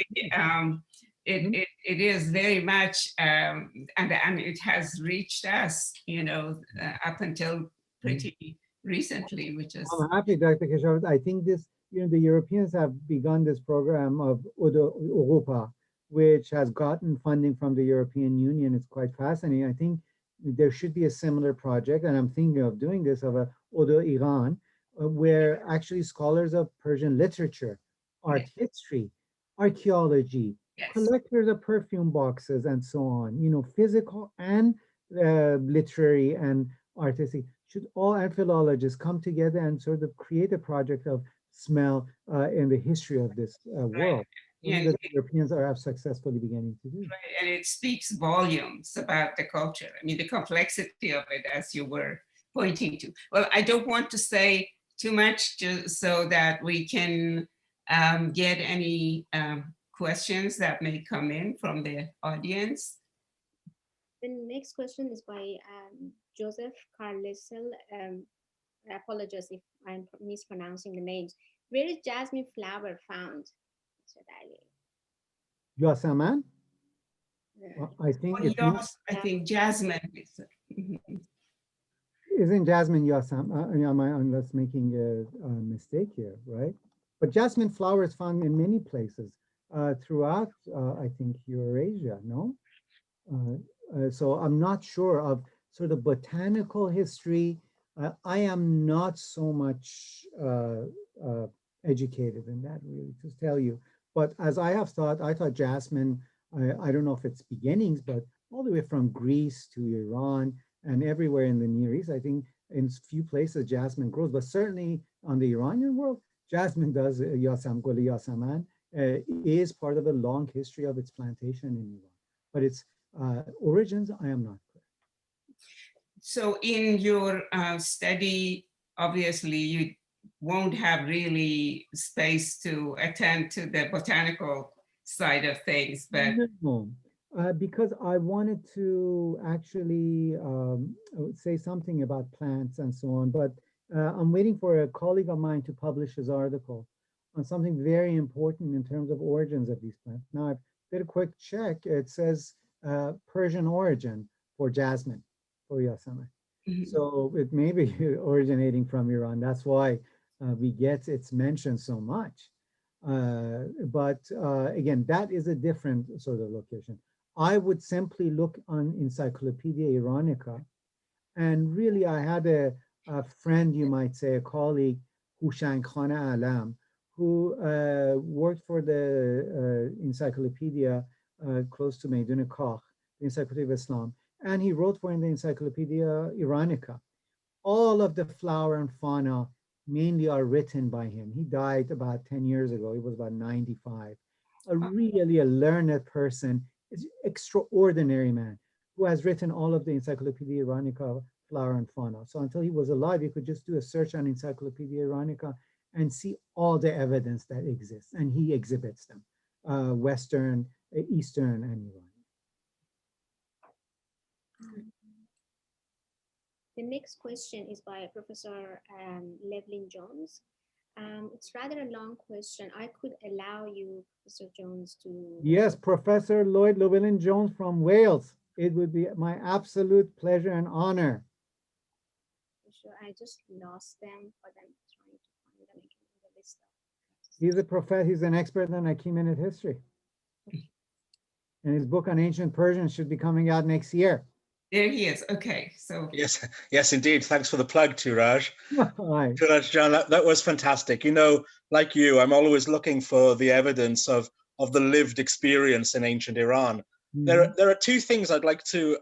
it is very much, and it has reached us, you know, up until pretty recently, which is. I'm happy, Dr. Keshavarz. I think this, you know, the Europeans have begun this program of Odor, which has gotten funding from the European Union. It's quite fascinating. I think there should be a similar project, and I'm thinking of doing this, of a Odor Iran, where actually scholars of Persian literature, art Yes. history, archaeology, Yes. collectors of perfume boxes, and so on, physical and literary and artistic, should all, and philologists come together and sort of create a project of smell in the history of this Right. world. Something And that the Europeans are successfully beginning to do. right, and it speaks volumes about the culture. I mean, the complexity of it, as you were pointing to. Well, I don't want to say too much just so that we can get any questions that may come in from the audience. The next question is by Joseph Carlesel. I apologize if I'm mispronouncing the names. Where is jasmine flower found, Mr. Daryaee? Yasaman? Uh, I think Oh, it means, yes, I think Jasmine is. Mhm. isn't jasmine Yasam? Am I unless making a mistake here, right? But jasmine flower is found in many places throughout, I think, Eurasia, no? So I'm not sure of sort of botanical history. I am not so much educated in that, really, to tell you. But as I have thought, I thought jasmine, I don't know if it's beginnings, but all the way from Greece to Iran and everywhere in the Near East, I think in few places jasmine grows, but certainly on the Iranian world, jasmine does, Yasam Goli Yasaman, is part of a long history of its plantation in Iran. But its origins, I am not clear. So in your study, obviously you won't have really space to attend to the botanical side of things, but No, because I wanted to actually say something about plants and so on, but I'm waiting for a colleague of mine to publish his article on something very important in terms of origins of these plants. Now, I did a quick check. It says Persian origin for jasmine, for yasame. mhm. So it may be originating from Iran. That's why we get its mentioned so much. But again, that is a different sort of location. I would simply look on Encyclopedia Iranica, and really I had a friend, you might say, a colleague, Houshang Khan Alam, who worked for the encyclopedia close to Meidun Koch, the Encyclopedia of Islam, and he wrote for in the Encyclopedia Iranica. All of the flora and fauna mainly are written by him. He died about 10 years ago. He was about 95. Really a learned person, extraordinary man who has written all of the Encyclopedia Iranica flora and fauna. So until he was alive, you could just do a search on Encyclopedia Iranica and see all the evidence that exists, and he exhibits them, Western, Eastern, and Iranian. The next question is by Professor Levlin Jones. It's rather a long question. I could allow you, Professor Jones, to... Yes, Professor Lloyd Llewellyn-Jones from Wales. It would be my absolute pleasure and honor. Sure, I just lost them, but I'm trying to find them again in the list. He's a professor, he's an expert on Achaemenid history. And his book on ancient Persian should be coming out next year. There he is. Okay, so Yes, yes, indeed. Thanks for the plug, Touraj. Hi. Touraj, John, that was fantastic. You know, like you, I'm always looking for the evidence of the lived experience in ancient Iran. Mhm. There are two things I'd like to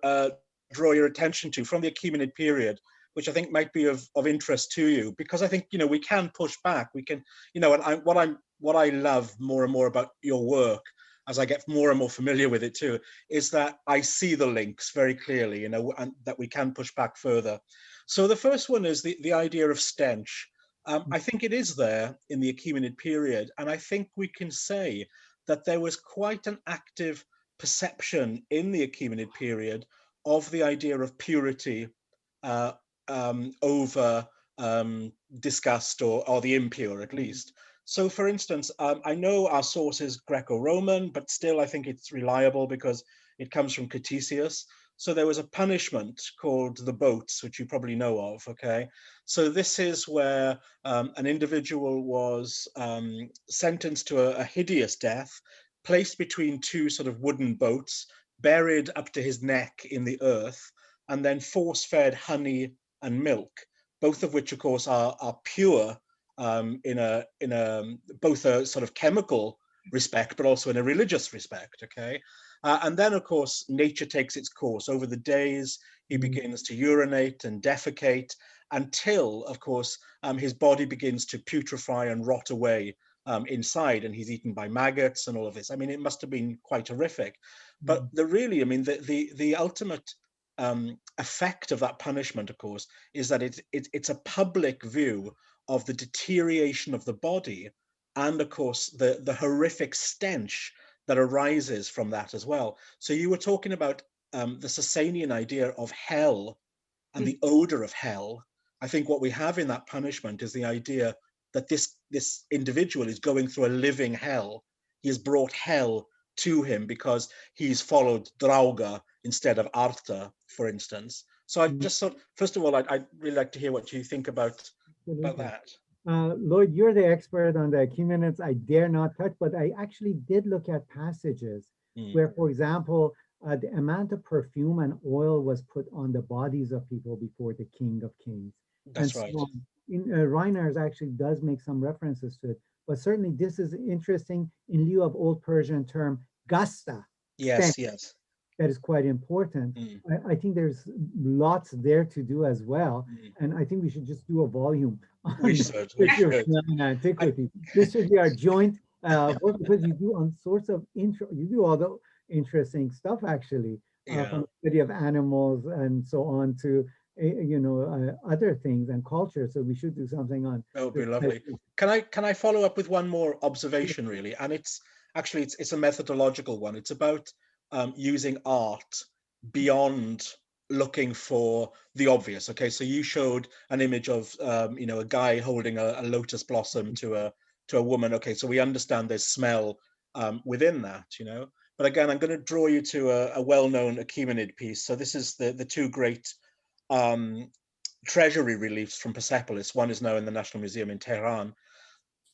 draw your attention to from the Achaemenid period, which I think might be of interest to you, because I think, you know, we can push back. We can, you know, and what I love more and more about your work, as I get more and more familiar with it too, is that I see the links very clearly, you know, and that we can push back further. So the first one is the idea of stench. I think it is there in the Achaemenid period, and I think we can say that there was quite an active perception in the Achaemenid period of the idea of purity uh, over disgust, or the impure at least. So for instance, I know our source is Greco-Roman, but still I think it's reliable because it comes from Ctesias. So there was a punishment called the boats, which you probably know of, okay? So this is where an individual was sentenced to a hideous death, placed between two sort of wooden boats, buried up to his neck in the earth, and then force-fed honey and milk, both of which, of course, are pure in a both a sort of chemical respect, but also in a religious respect. Okay, and then, of course, nature takes its course. Over the days, he begins to urinate and defecate until, of course, his body begins to putrefy and rot away inside, and he's eaten by maggots and all of this. I mean, it must have been quite horrific. But I mean, the ultimate effect of that punishment, of course, is that it's a public view of the deterioration of the body, and of course the horrific stench that arises from that as well. So you were talking about the Sasanian idea of hell and the odor of hell. I think what we have in that punishment is the idea that this individual is going through a living hell. He has brought hell to him because he's followed Drauga instead of Artha, for instance. So I just thought, first of all, I'd really like to hear what you think about that. Lloyd, you're the expert on the Achaemenids. I dare not touch, but I actually did look at passages where, for example, the amount of perfume and oil was put on the bodies of people before the King of Kings. That's right. So Reiners actually does make some references to it, but certainly this is interesting in lieu of Old Persian term gasta. Yes, stench. yes. That is quite important. I think there's lots there to do as well. And I think we should just do a volume on We should. antiquity. This should be our joint work, because you do on sorts of you do all the interesting stuff actually, from the study of animals and so on to other things and culture. So we should do something on. That would be lovely. Can I follow up with one more observation, really? And it's actually it's a methodological one. It's about using art beyond looking for the obvious. Okay, so you showed an image of a guy holding a lotus blossom to a woman. Okay, so we understand there's smell within that, But again, I'm going to draw you to a well-known Achaemenid piece. So this is the two great treasury reliefs from Persepolis. One is now in the National Museum in Tehran.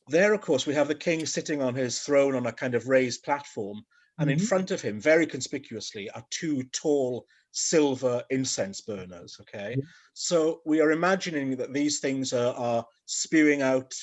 There, of course, we have the king sitting on his throne on a kind of raised platform, and in front of him, very conspicuously, are two tall silver incense burners. Okay, so we are imagining that these things are spewing out,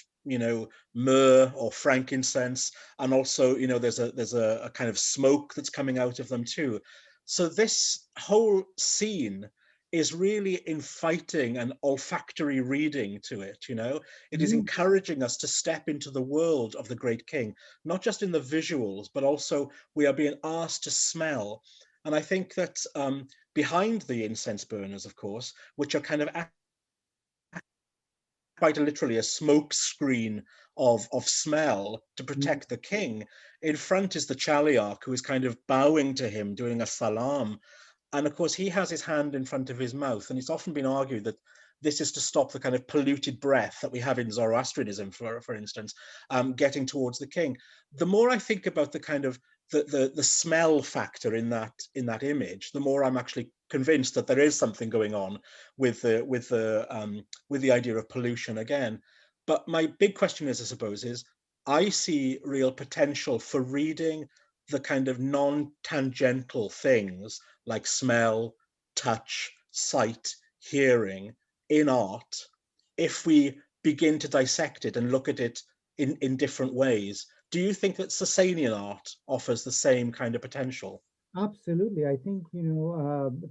myrrh or frankincense, and also, there's a kind of smoke that's coming out of them too. So this whole scene is really inviting an olfactory reading to it, It is encouraging us to step into the world of the great king, not just in the visuals, but also we are being asked to smell. And I think that behind the incense burners, of course, which are kind of quite literally a smoke screen of smell to protect the king, in front is the chaliarch, who is kind of bowing to him, doing a salam. And of course, he has his hand in front of his mouth. And it's often been argued that this is to stop the kind of polluted breath that we have in Zoroastrianism, for instance, getting towards the king. The more I think about the kind of the smell factor in that image, the more I'm actually convinced that there is something going on with the idea of pollution again. But my big question is, I suppose, I see real potential for reading the kind of non-tangential things like smell, touch, sight, hearing in art, if we begin to dissect it and look at it in different ways. Do you think that Sasanian art offers the same kind of potential? Absolutely. I think,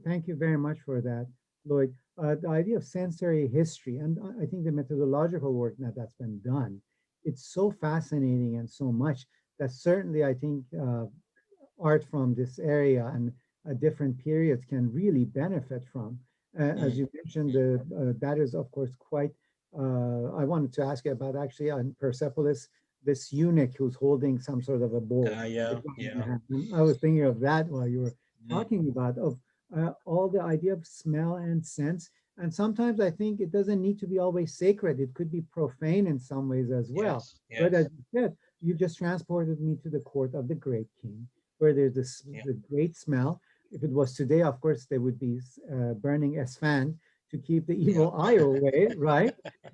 thank you very much for that, Lloyd. The idea of sensory history, and I think the methodological work that's been done, it's so fascinating and so much that certainly I think art from this area and different periods can really benefit from. As you mentioned, that is, of course, quite, I wanted to ask you about actually on Persepolis, this eunuch who's holding some sort of a bowl. Yeah. I was thinking of that while you were talking about all the idea of smell and sense. And sometimes I think it doesn't need to be always sacred. It could be profane in some ways as well. Yes. But as you said, you just transported me to the court of the great king, where there's the great smell. If it was today, of course, they would be burning Esfand to keep the evil eye away, right?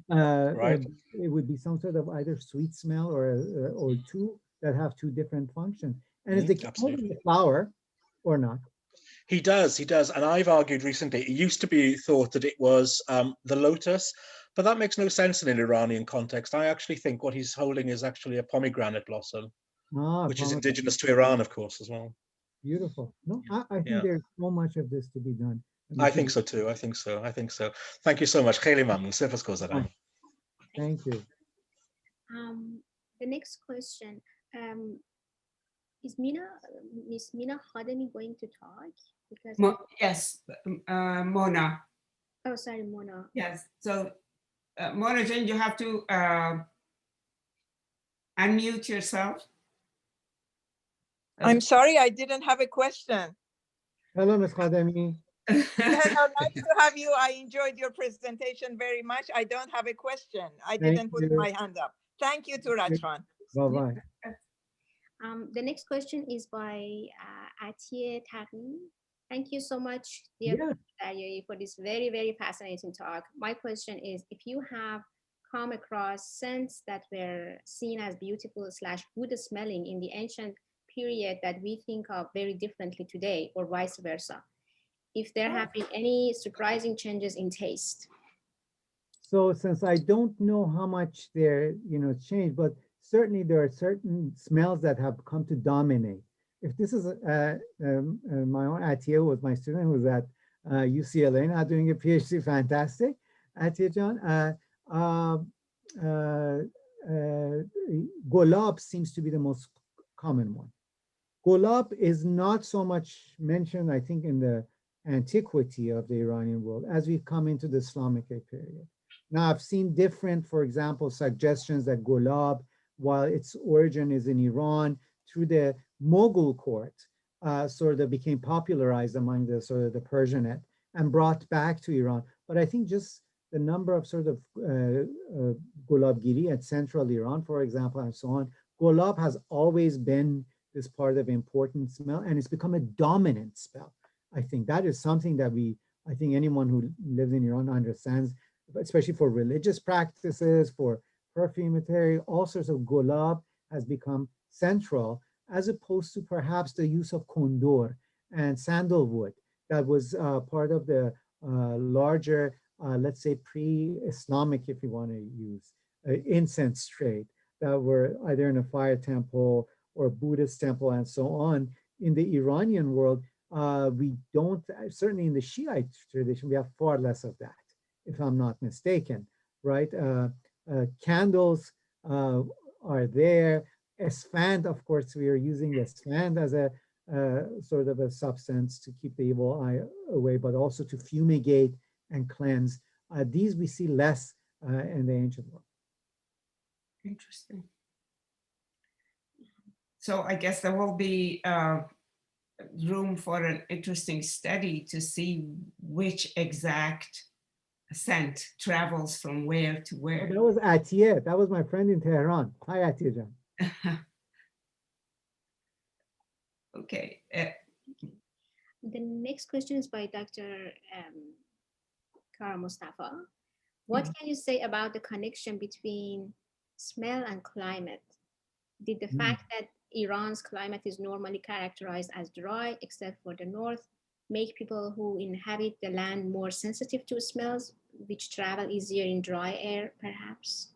Right. It would be some sort of either sweet smell or two that have two different functions. And is the king holding the flower or not? He does, and I've argued recently, it used to be thought that it was the lotus, but that makes no sense in an Iranian context. I actually think what he's holding is actually a pomegranate blossom, Ah, which is pomegranate. indigenous to Iran, of course, as well. Beautiful. No, I think Yeah, there's so much of this to be done. And we I should think so too. I think so. Thank you so much. خیلی ممنون. سپاس گذارم. Thank you. The next question, is Miss Mina Khademi going to talk? Because Yes, Mona. oh, sorry, Mona. Yes, so Mona Jane, you have to unmute yourself. I'm sorry, I didn't have a question. Hello, Ms. Khademi. Hello, nice to have you. I enjoyed your presentation very much. I don't have a question. I didn't put my hand up. Thank you, Touraj Khan. Bye-bye. The next question is by Atiye Taqi. Thank you so much, dear Daryaee, for this very, very fascinating talk. My question is, if you have come across scents that were seen as beautiful / good smelling in the ancient period that we think of very differently today, or vice versa, if there have been any surprising changes in taste. So since I don't know how much they're, changed, but certainly there are certain smells that have come to dominate. If this is my own Atiya was my student who was at UCLA now doing a PhD, fantastic, Atiya John. Gulab seems to be the most common one. Gulab is not so much mentioned, I think, in the antiquity of the Iranian world as we come into the Islamic period. Now, I've seen different, for example, suggestions that gulab, while its origin is in Iran, through the Mughal court, sort of became popularized among the sort of the Persianate and brought back to Iran. But I think just the number of sort of gulabgiri at central Iran, for example, and so on, gulab has always been this part of important smell, and it's become a dominant smell. I think that is something that I think anyone who lives in Iran understands, especially for religious practices, for perfumery, all sorts of gulab has become central, as opposed to perhaps the use of kondor and sandalwood that was part of the larger, let's say pre-Islamic, if you want to use, incense trade that were either in a fire temple or Buddhist temple and so on. In the Iranian world, we don't, certainly in the Shiite tradition, we have far less of that, if I'm not mistaken, right? Candles are there. Esfand, of course, we are using esfand as a sort of a substance to keep the evil eye away, but also to fumigate and cleanse. These we see less in the ancient world. Interesting. So I guess there will be room for an interesting study to see which exact scent travels from where to where. That was Atiye. That was my friend in Tehran. Hi, Atiye Jan. Okay. The next question is by Dr. Kara Mustafa. What can you say about the connection between smell and climate? Did the fact that Iran's climate is normally characterized as dry, except for the north, make people who inhabit the land more sensitive to smells, which travel easier in dry air, perhaps?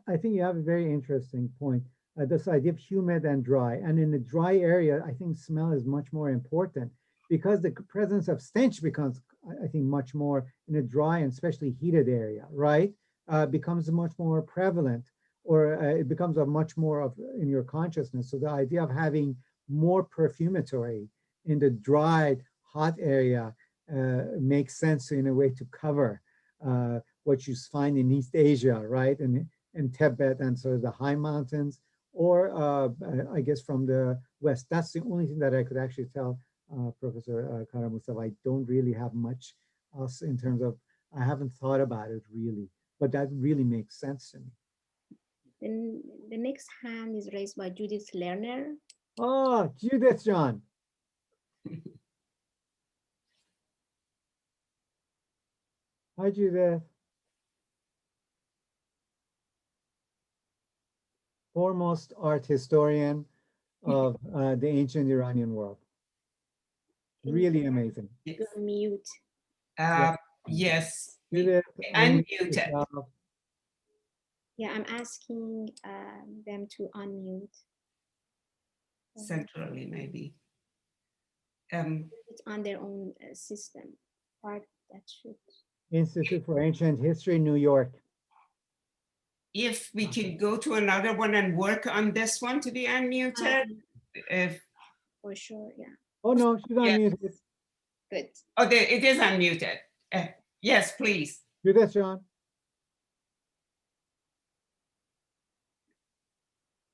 I think you have a very interesting point. This idea of humid and dry. And in a dry area, I think smell is much more important because the presence of stench becomes, I think, much more in a dry and especially heated area, right? Becomes much more prevalent, or it becomes a much more of in your consciousness. So the idea of having more perfumatory in the dry, hot area makes sense in a way to cover what you find in East Asia, right? And in Tibet and sort of the high mountains, or I guess from the West. That's the only thing that I could actually tell Professor Kara Mustafa. I don't really have much else in terms of, I haven't thought about it really, but that really makes sense to me. Then the next hand is raised by Judith Lerner. Oh, Judith John. Hi, Judith. Foremost art historian of the ancient Iranian world. Really amazing. Yes. You're on mute. Yes. Judith, Unmuted. yourself. Yeah, I'm asking them to unmute. Centrally, maybe. It's on their own system. Part that should. Institute for Ancient History, New York. If we can go to another one and work on this one to be unmuted. If, For sure, yeah. Oh no, she's unmuted. Good. oh, there, it is unmuted. Yes, please. Judith, John.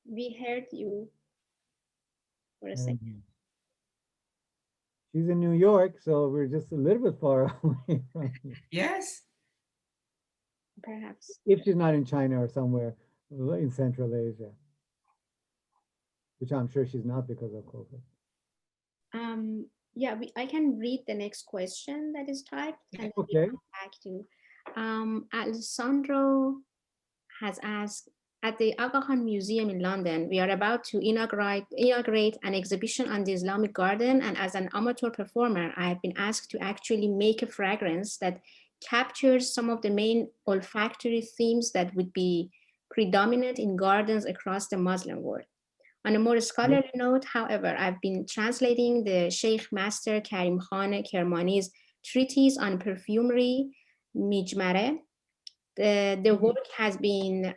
We heard you for a And second. she's in New York, so we're just a little bit far away from you. Yes. Perhaps. If she's not in China or somewhere in Central Asia, which I'm sure she's not because of COVID. Yeah, I can read the next question that is typed and then we Okay. come back to. Alessandro has asked, at the Aga Khan Museum in London, we are about to inaugurate an exhibition on the Islamic garden, and as an amateur performer, I have been asked to actually make a fragrance that captures some of the main olfactory themes that would be predominant in gardens across the Muslim world. On a more scholarly note, however, I've been translating the Sheikh Master Karim Khan Kermani's treatise on perfumery, Mijmare. The work has been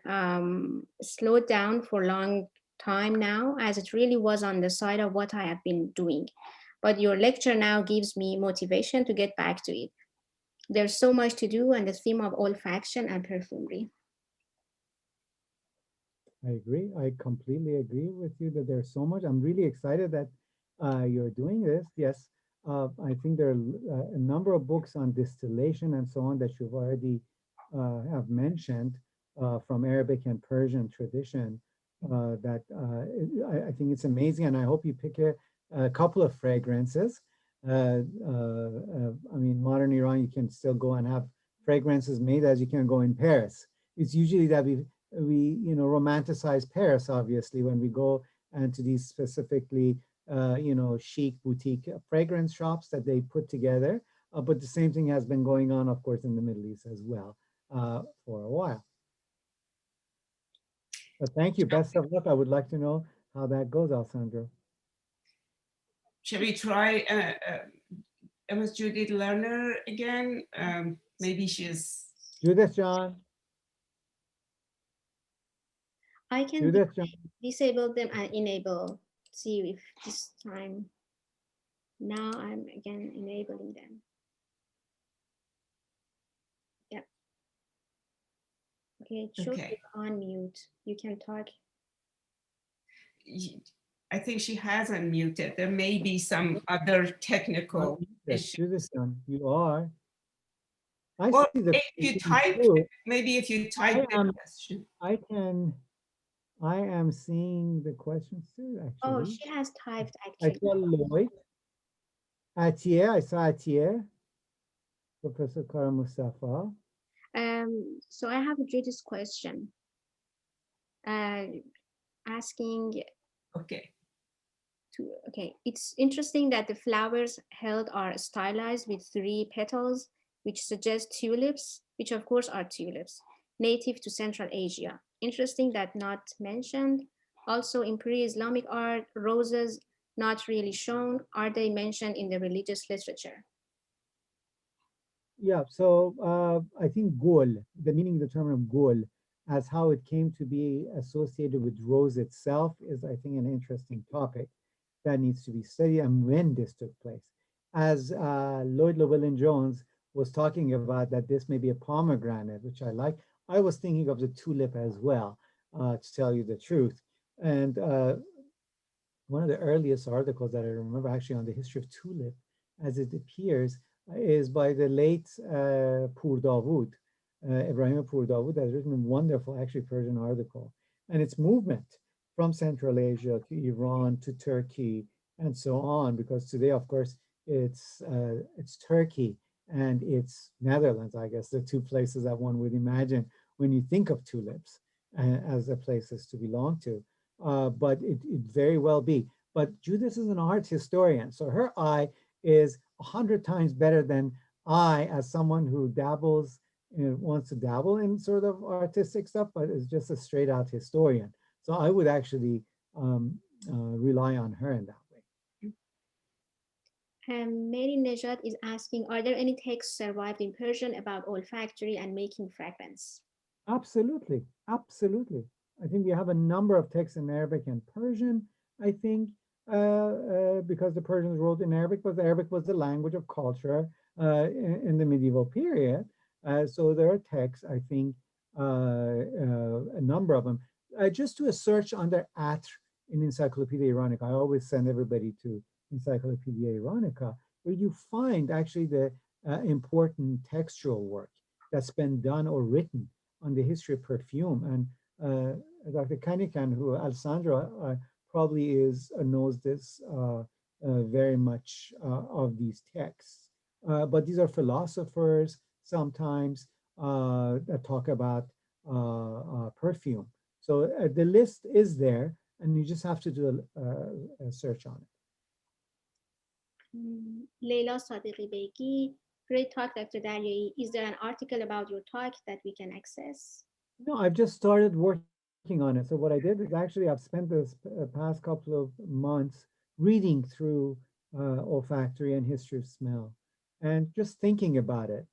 slowed down for a long time now, as it really was on the side of what I have been doing. But your lecture now gives me motivation to get back to it. There's so much to do on the theme of olfaction and perfumery. I agree. I completely agree with you that there's so much. I'm really excited that you're doing this. Yes, I think there are a number of books on distillation and so on that you've already have mentioned from Arabic and Persian tradition that I think it's amazing. And I hope you pick a couple of fragrances. I mean, modern Iran, you can still go and have fragrances made as you can go in Paris. It's usually that we romanticize Paris, obviously, when we go into these specifically chic boutique fragrance shops that they put together. But the same thing has been going on, of course, in the Middle East as well for a while. But thank you. Best of luck. I would like to know how that goes, Alessandro. Shall we try Ms. Judith Lerner again? Maybe she's... Judith, John. I can disable them and enable. See if this time. Now I'm again enabling them. Yeah. Okay, it shows you on mute. You can talk. I think she has unmuted. There may be some other technical issues. Judith, John, you are. Well, if you type, maybe if you type the question. I am seeing the questions too, actually. Oh, she has typed actually. I saw Lloyd. Atiye, I saw Atiye. Professor Kara Mustafa. So I have a Judith's question. Asking. Okay. Okay, it's interesting that the flowers held are stylized with 3 petals, which suggest tulips, which of course are tulips, native to Central Asia. Interesting that not mentioned. Also in pre-Islamic art, roses not really shown. Are they mentioned in the religious literature? Yeah, so I think gul, the meaning of the term gul, as how it came to be associated with rose itself is, I think, an interesting topic that needs to be studied and when this took place. As Lloyd Llewellyn-Jones was talking about that this may be a pomegranate, which I like, I was thinking of the tulip as well, to tell you the truth. And one of the earliest articles that I remember actually on the history of tulip, as it appears, is by the late Pur Dawood, Ibrahim Pur Dawood, has written a wonderful, actually Persian article. And its movement from Central Asia to Iran to Turkey and so on, because today, of course, it's Turkey and it's Netherlands, I guess, the 2 places that one would imagine when you think of tulips as the places to belong to. But it very well be. But Judith is an art historian, so her eye is 100 times better than I, as someone who dabbles, wants to dabble in sort of artistic stuff, but is just a straight out historian. So I would actually rely on her in that way. Mary Nejad is asking, are there any texts survived in Persian about olfactory and making fragrance? Absolutely, absolutely. I think we have a number of texts in Arabic and Persian, I think, because the Persians wrote in Arabic, but Arabic was the language of culture in the medieval period. So there are texts, I think, a number of them. Just do a search under Atr in Encyclopedia Iranica. I always send everybody to Encyclopedia Iranica, where you find actually the important textual work that's been done or written on the history of perfume. And Dr. Kanikan, who Alessandra probably knows this very much of these texts. But these are philosophers sometimes that talk about perfume. So the list is there, and you just have to do a search on it. Leila Sadiqi Beki, great talk, Dr. Daryaee. Is there an article about your talk that we can access? No, I've just started working on it. So what I did is actually I've spent this past couple of months reading through olfactory and history of smell, and just thinking about it,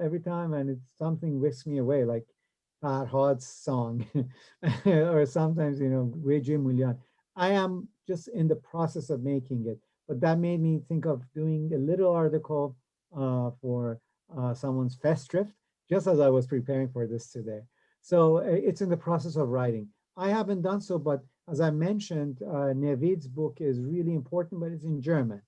every time, and it's something whisks me away, like Farhad's song, or sometimes, Reji Mulyan. I am just in the process of making it, but that made me think of doing a little article for someone's festschrift, just as I was preparing for this today. So it's in the process of writing. I haven't done so, but as I mentioned, Navid's book is really important, but it's in German.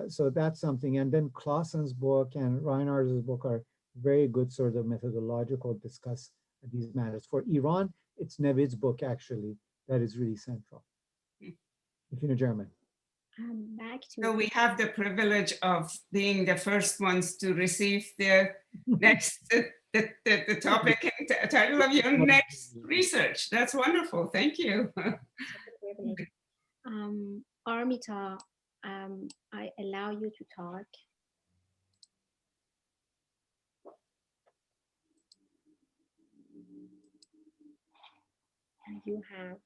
So that's something. And then Clausen's book and Reinhardt's book are very good sort of methodological discuss these matters. For Iran, it's Navid's book actually that is really central, if you know German. Back to So we have the privilege of being the first ones to receive the next the topic and title of your next research. That's wonderful. Thank you. Armita, I allow you to talk. And you have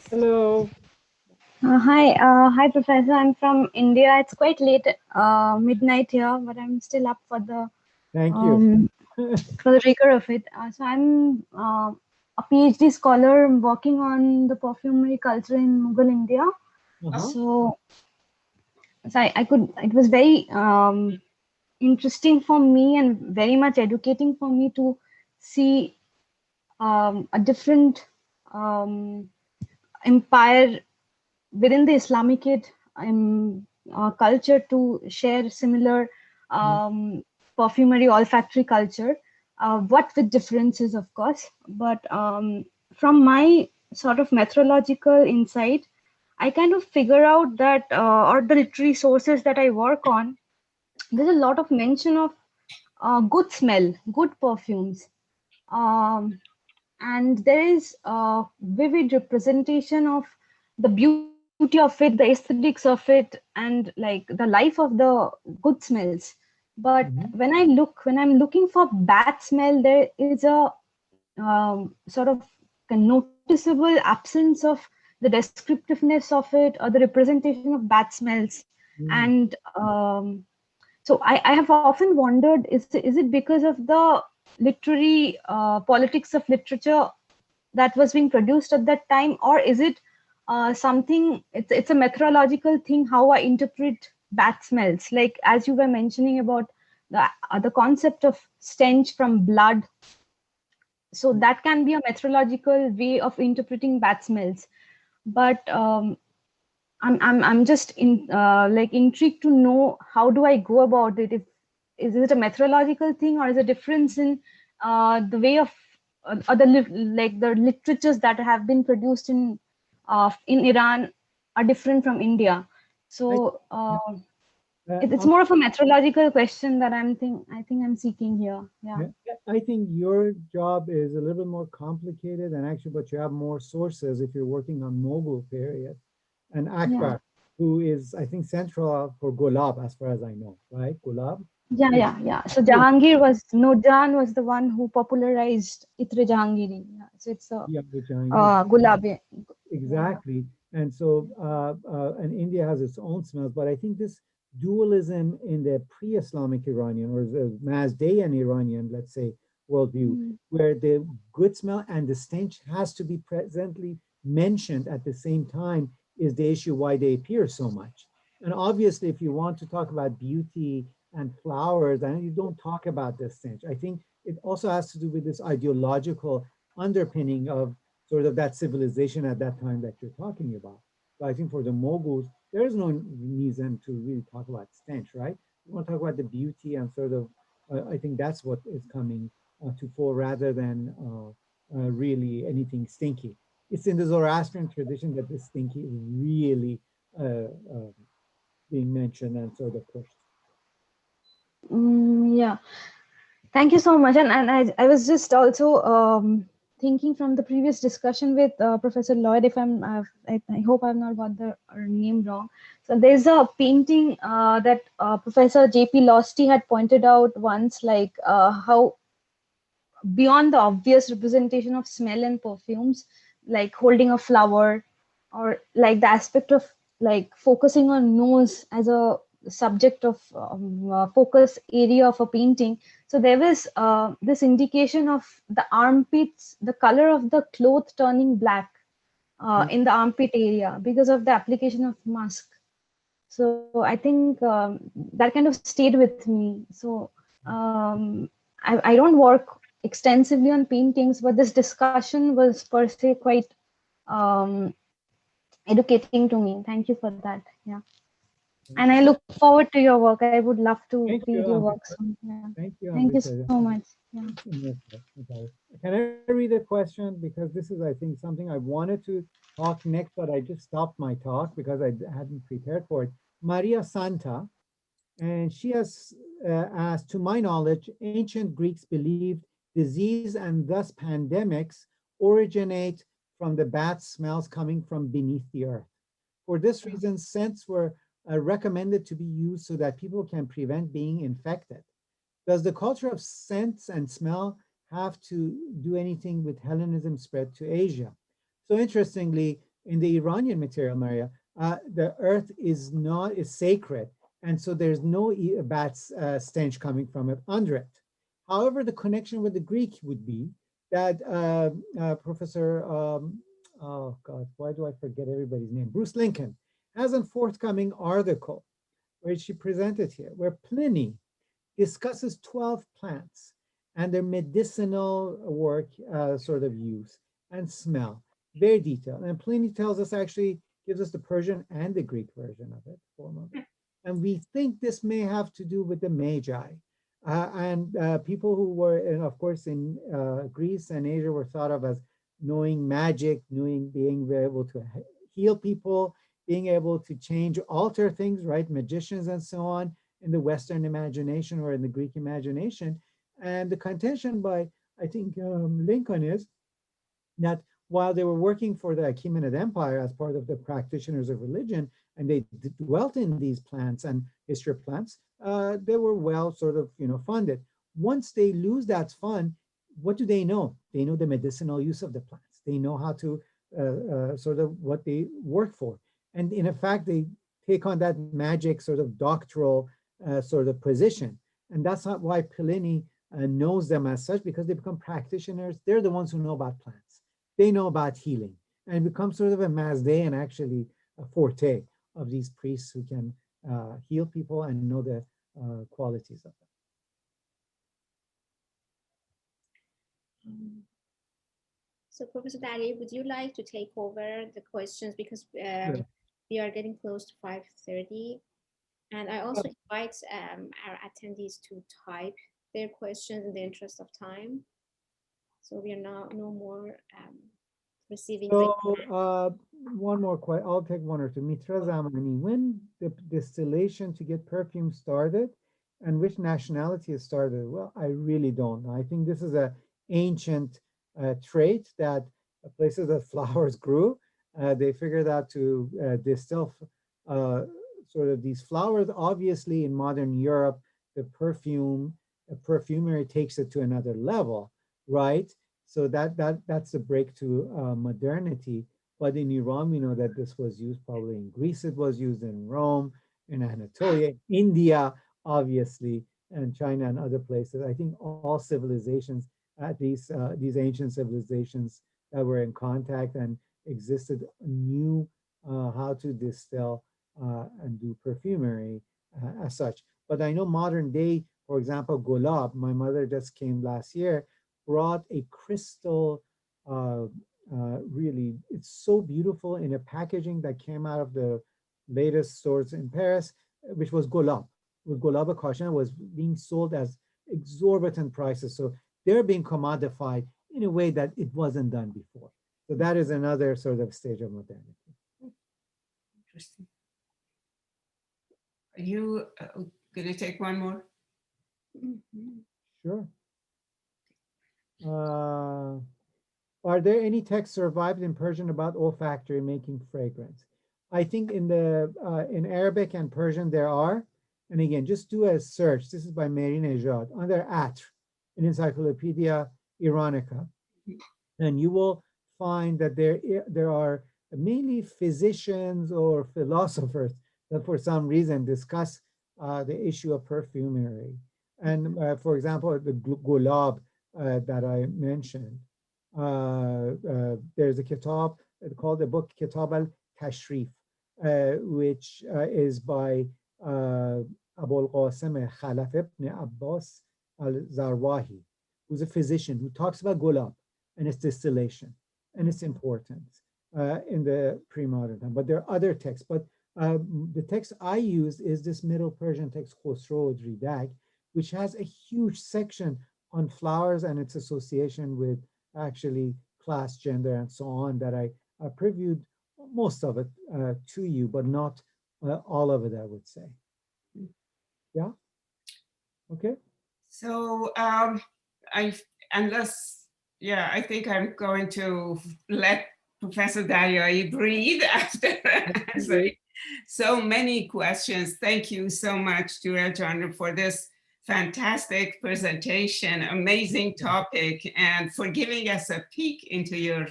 Hello. Hi, Professor. I'm from India. It's quite late, midnight here, but I'm still up for the Thank you. for the rigor of it. So I'm a PhD scholar working on the perfumery culture in Mughal India. So I could. It was very interesting for me and very much educating for me to see a different empire within the Islamicate culture to share similar perfumery olfactory culture, what with differences, of course. But from my sort of methodological insight, I kind of figure out that, or the literary sources that I work on, there's a lot of mention of good smell, good perfumes. And there is a vivid representation of the beauty of it, the aesthetics of it, and like the life of the good smells. But when I'm looking for bad smell, there is a sort of a noticeable absence of the descriptiveness of it or the representation of bad smells. And so I have often wondered, is it because of the literary politics of literature that was being produced at that time, or is it something, it's a methodological thing, how I interpret bad smells? Like, as you were mentioning about the concept of stench from blood. So that can be a methodological way of interpreting bad smells. But I'm just intrigued to know, how do I go about it? Is it a methodological thing, or is a difference in the way of the literatures that have been produced in Iran are different from India? So It's more of a meteorological question that I think I'm seeking here. Yeah. I think your job is a little bit more complicated, and actually, but you have more sources if you're working on Mughal period. And Akbar, who is, I think, central for Gulab, as far as I know, right? Gulab? Yeah. So Nurjan was the one who popularized Itre Jahangiri. Yeah. So it's a Yeah, the Jahangir. Gulabi. Exactly. And so, and India has its own smells, but I think this dualism in the pre-Islamic Iranian or the Mazdaean Iranian, let's say, worldview, where the good smell and the stench has to be presently mentioned at the same time is the issue why they appear so much. And obviously, if you want to talk about beauty and flowers, and you don't talk about the stench, I think it also has to do with this ideological underpinning of sort of that civilization at that time that you're talking about. So I think for the Moguls, there is no reason to really talk about stench, right? We want to talk about the beauty and sort of, I think that's what is coming to fore rather than really anything stinky. It's in the Zoroastrian tradition that the stinky is really being mentioned and sort of pushed. Yeah. Thank you so much. And I was just also thinking from the previous discussion with Professor Lloyd, if I hope I've not got the name wrong. So there's a painting that Professor J.P. Losty had pointed out once, like how beyond the obvious representation of smell and perfumes, like holding a flower, or like the aspect of like focusing on nose as a subject of focus area of a painting. So there was this indication of the armpits, the color of the cloth turning black in the armpit area because of the application of musk. So I think that kind of stayed with me. So I don't work extensively on paintings, but this discussion was per se quite um, educating to me. Thank you for that. Yeah. And I look forward to your work. I would love to Thank read you, your work Amrita. soon. Yeah. Thank you, Thank you Amrita. so much. Yeah. Can I read a question? Because this is, I think, something I wanted to talk next, but I just stopped my talk because I hadn't prepared for it. Maria Santa, and she has asked, to my knowledge, ancient Greeks believed disease and thus pandemics originate from the bad smells coming from beneath the earth. For this reason, scents were recommended to be used so that people can prevent being infected. Does the culture of scents and smell have to do anything with Hellenism spread to Asia? So interestingly, in the Iranian material, Maria, the earth is sacred, and so there's no bad stench coming from it under it. However, the connection with the Greek would be that Professor, oh God, why do I forget everybody's name? Bruce Lincoln has a forthcoming article where she presented here, where Pliny discusses 12 plants and their medicinal work, sort of use and smell, very detailed. And Pliny tells us, actually gives us the Persian and the Greek version of it, form of it. And we think this may have to do with the Magi. And people who were, and of course, in Greece and Asia were thought of as knowing magic, being able to heal people, being able to change, alter things, right? Magicians and so on, in the Western imagination or in the Greek imagination. And the contention by, I think, Lincoln is that while they were working for the Achaemenid Empire as part of the practitioners of religion, and they dwelt in these plants and history of plants, they were well sort of, funded. Once they lose that fund, what do they know? They know the medicinal use of the plants. They know how to sort of what they work for. And in fact, they take on that magic sort of doctoral sort of position. And that's not why Pliny knows them as such, because they become practitioners. They're the ones who know about plants. They know about healing, and it becomes sort of a Mazdaean, actually, a forte of these priests who can heal people and know the qualities of them. So Professor Daryaee, would you like to take over the questions, because we are getting close to 5:30, and I also invite our attendees to type their questions in the interest of time. So we are now no more receiving So the one more question. I'll take one or two. Mitra Zamani, when the distillation to get perfume started and which nationality it started? Well, I really don't know. I think this is a ancient trait that places that flowers grew, they figured out to distill sort of these flowers. Obviously, in modern Europe, the perfumery takes it to another level, right? So that's the break to modernity. But in Iran, we know that this was used probably in Greece. It was used in Rome, in Anatolia, India, obviously, and China and other places. I think all civilizations, these ancient civilizations that were in contact and existed, knew how to distill and do perfumery as such. But I know modern day, for example, gulab. My mother just came last year, brought a crystal, really, it's so beautiful in a packaging that came out of the latest stores in Paris, which was gulab. With gulab kashan was being sold as exorbitant prices. So they're being commodified in a way that it wasn't done before. So that is another sort of stage of modernity. Interesting. Are you going to take one more? Sure. Are there any texts survived in Persian about olfactory making fragrance? I think in Arabic and Persian there are. And again, just do a search. This is by Mir-Djalali under Atr in Encyclopedia Iranica. And you will find that there are mainly physicians or philosophers that for some reason discuss the issue of perfumery. And for example, the gulab that I mentioned, there's a kitab called the book Kitab al-Tashrif, which is by Abul Qasim Khalaf ibn Abbas al-Zarwahi, who's a physician who talks about gulab and its distillation and its importance in the pre-modern time. But there are other texts. But the text I used is this Middle Persian text, Khosrow Ridag, which has a huge section on flowers and its association with actually class, gender, and so on, that I previewed most of it to you, but not all of it, I would say. Yeah? Okay. So I think I'm going to let Professor Daryaee breathe after answering so many questions. Thank you so much, Touraj, for this fantastic presentation, amazing topic, and for giving us a peek into your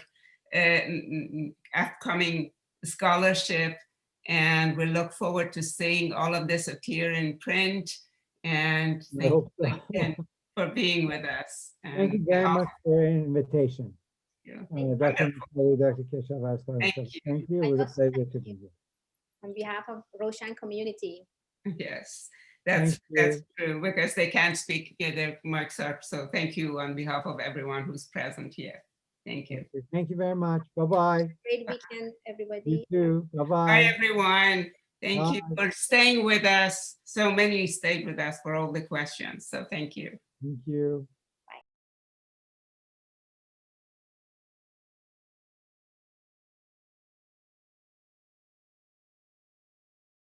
upcoming scholarship. And we look forward to seeing all of this appear in print. And thank you again for being with us. And thank you very much for your invitation. Yeah. Dr. Keshav, Thank you. Thank you. It was a pleasure to be here. On behalf of Roshan community. Yes, that's true, because they can't speak, their mics up. So thank you on behalf of everyone who's present here. Thank you. Thank you very much. Bye-bye. Great weekend, everybody. You too. Bye-bye. Bye, everyone. Thank you for staying with us. So many stayed with us for all the questions. So thank you. Thank you.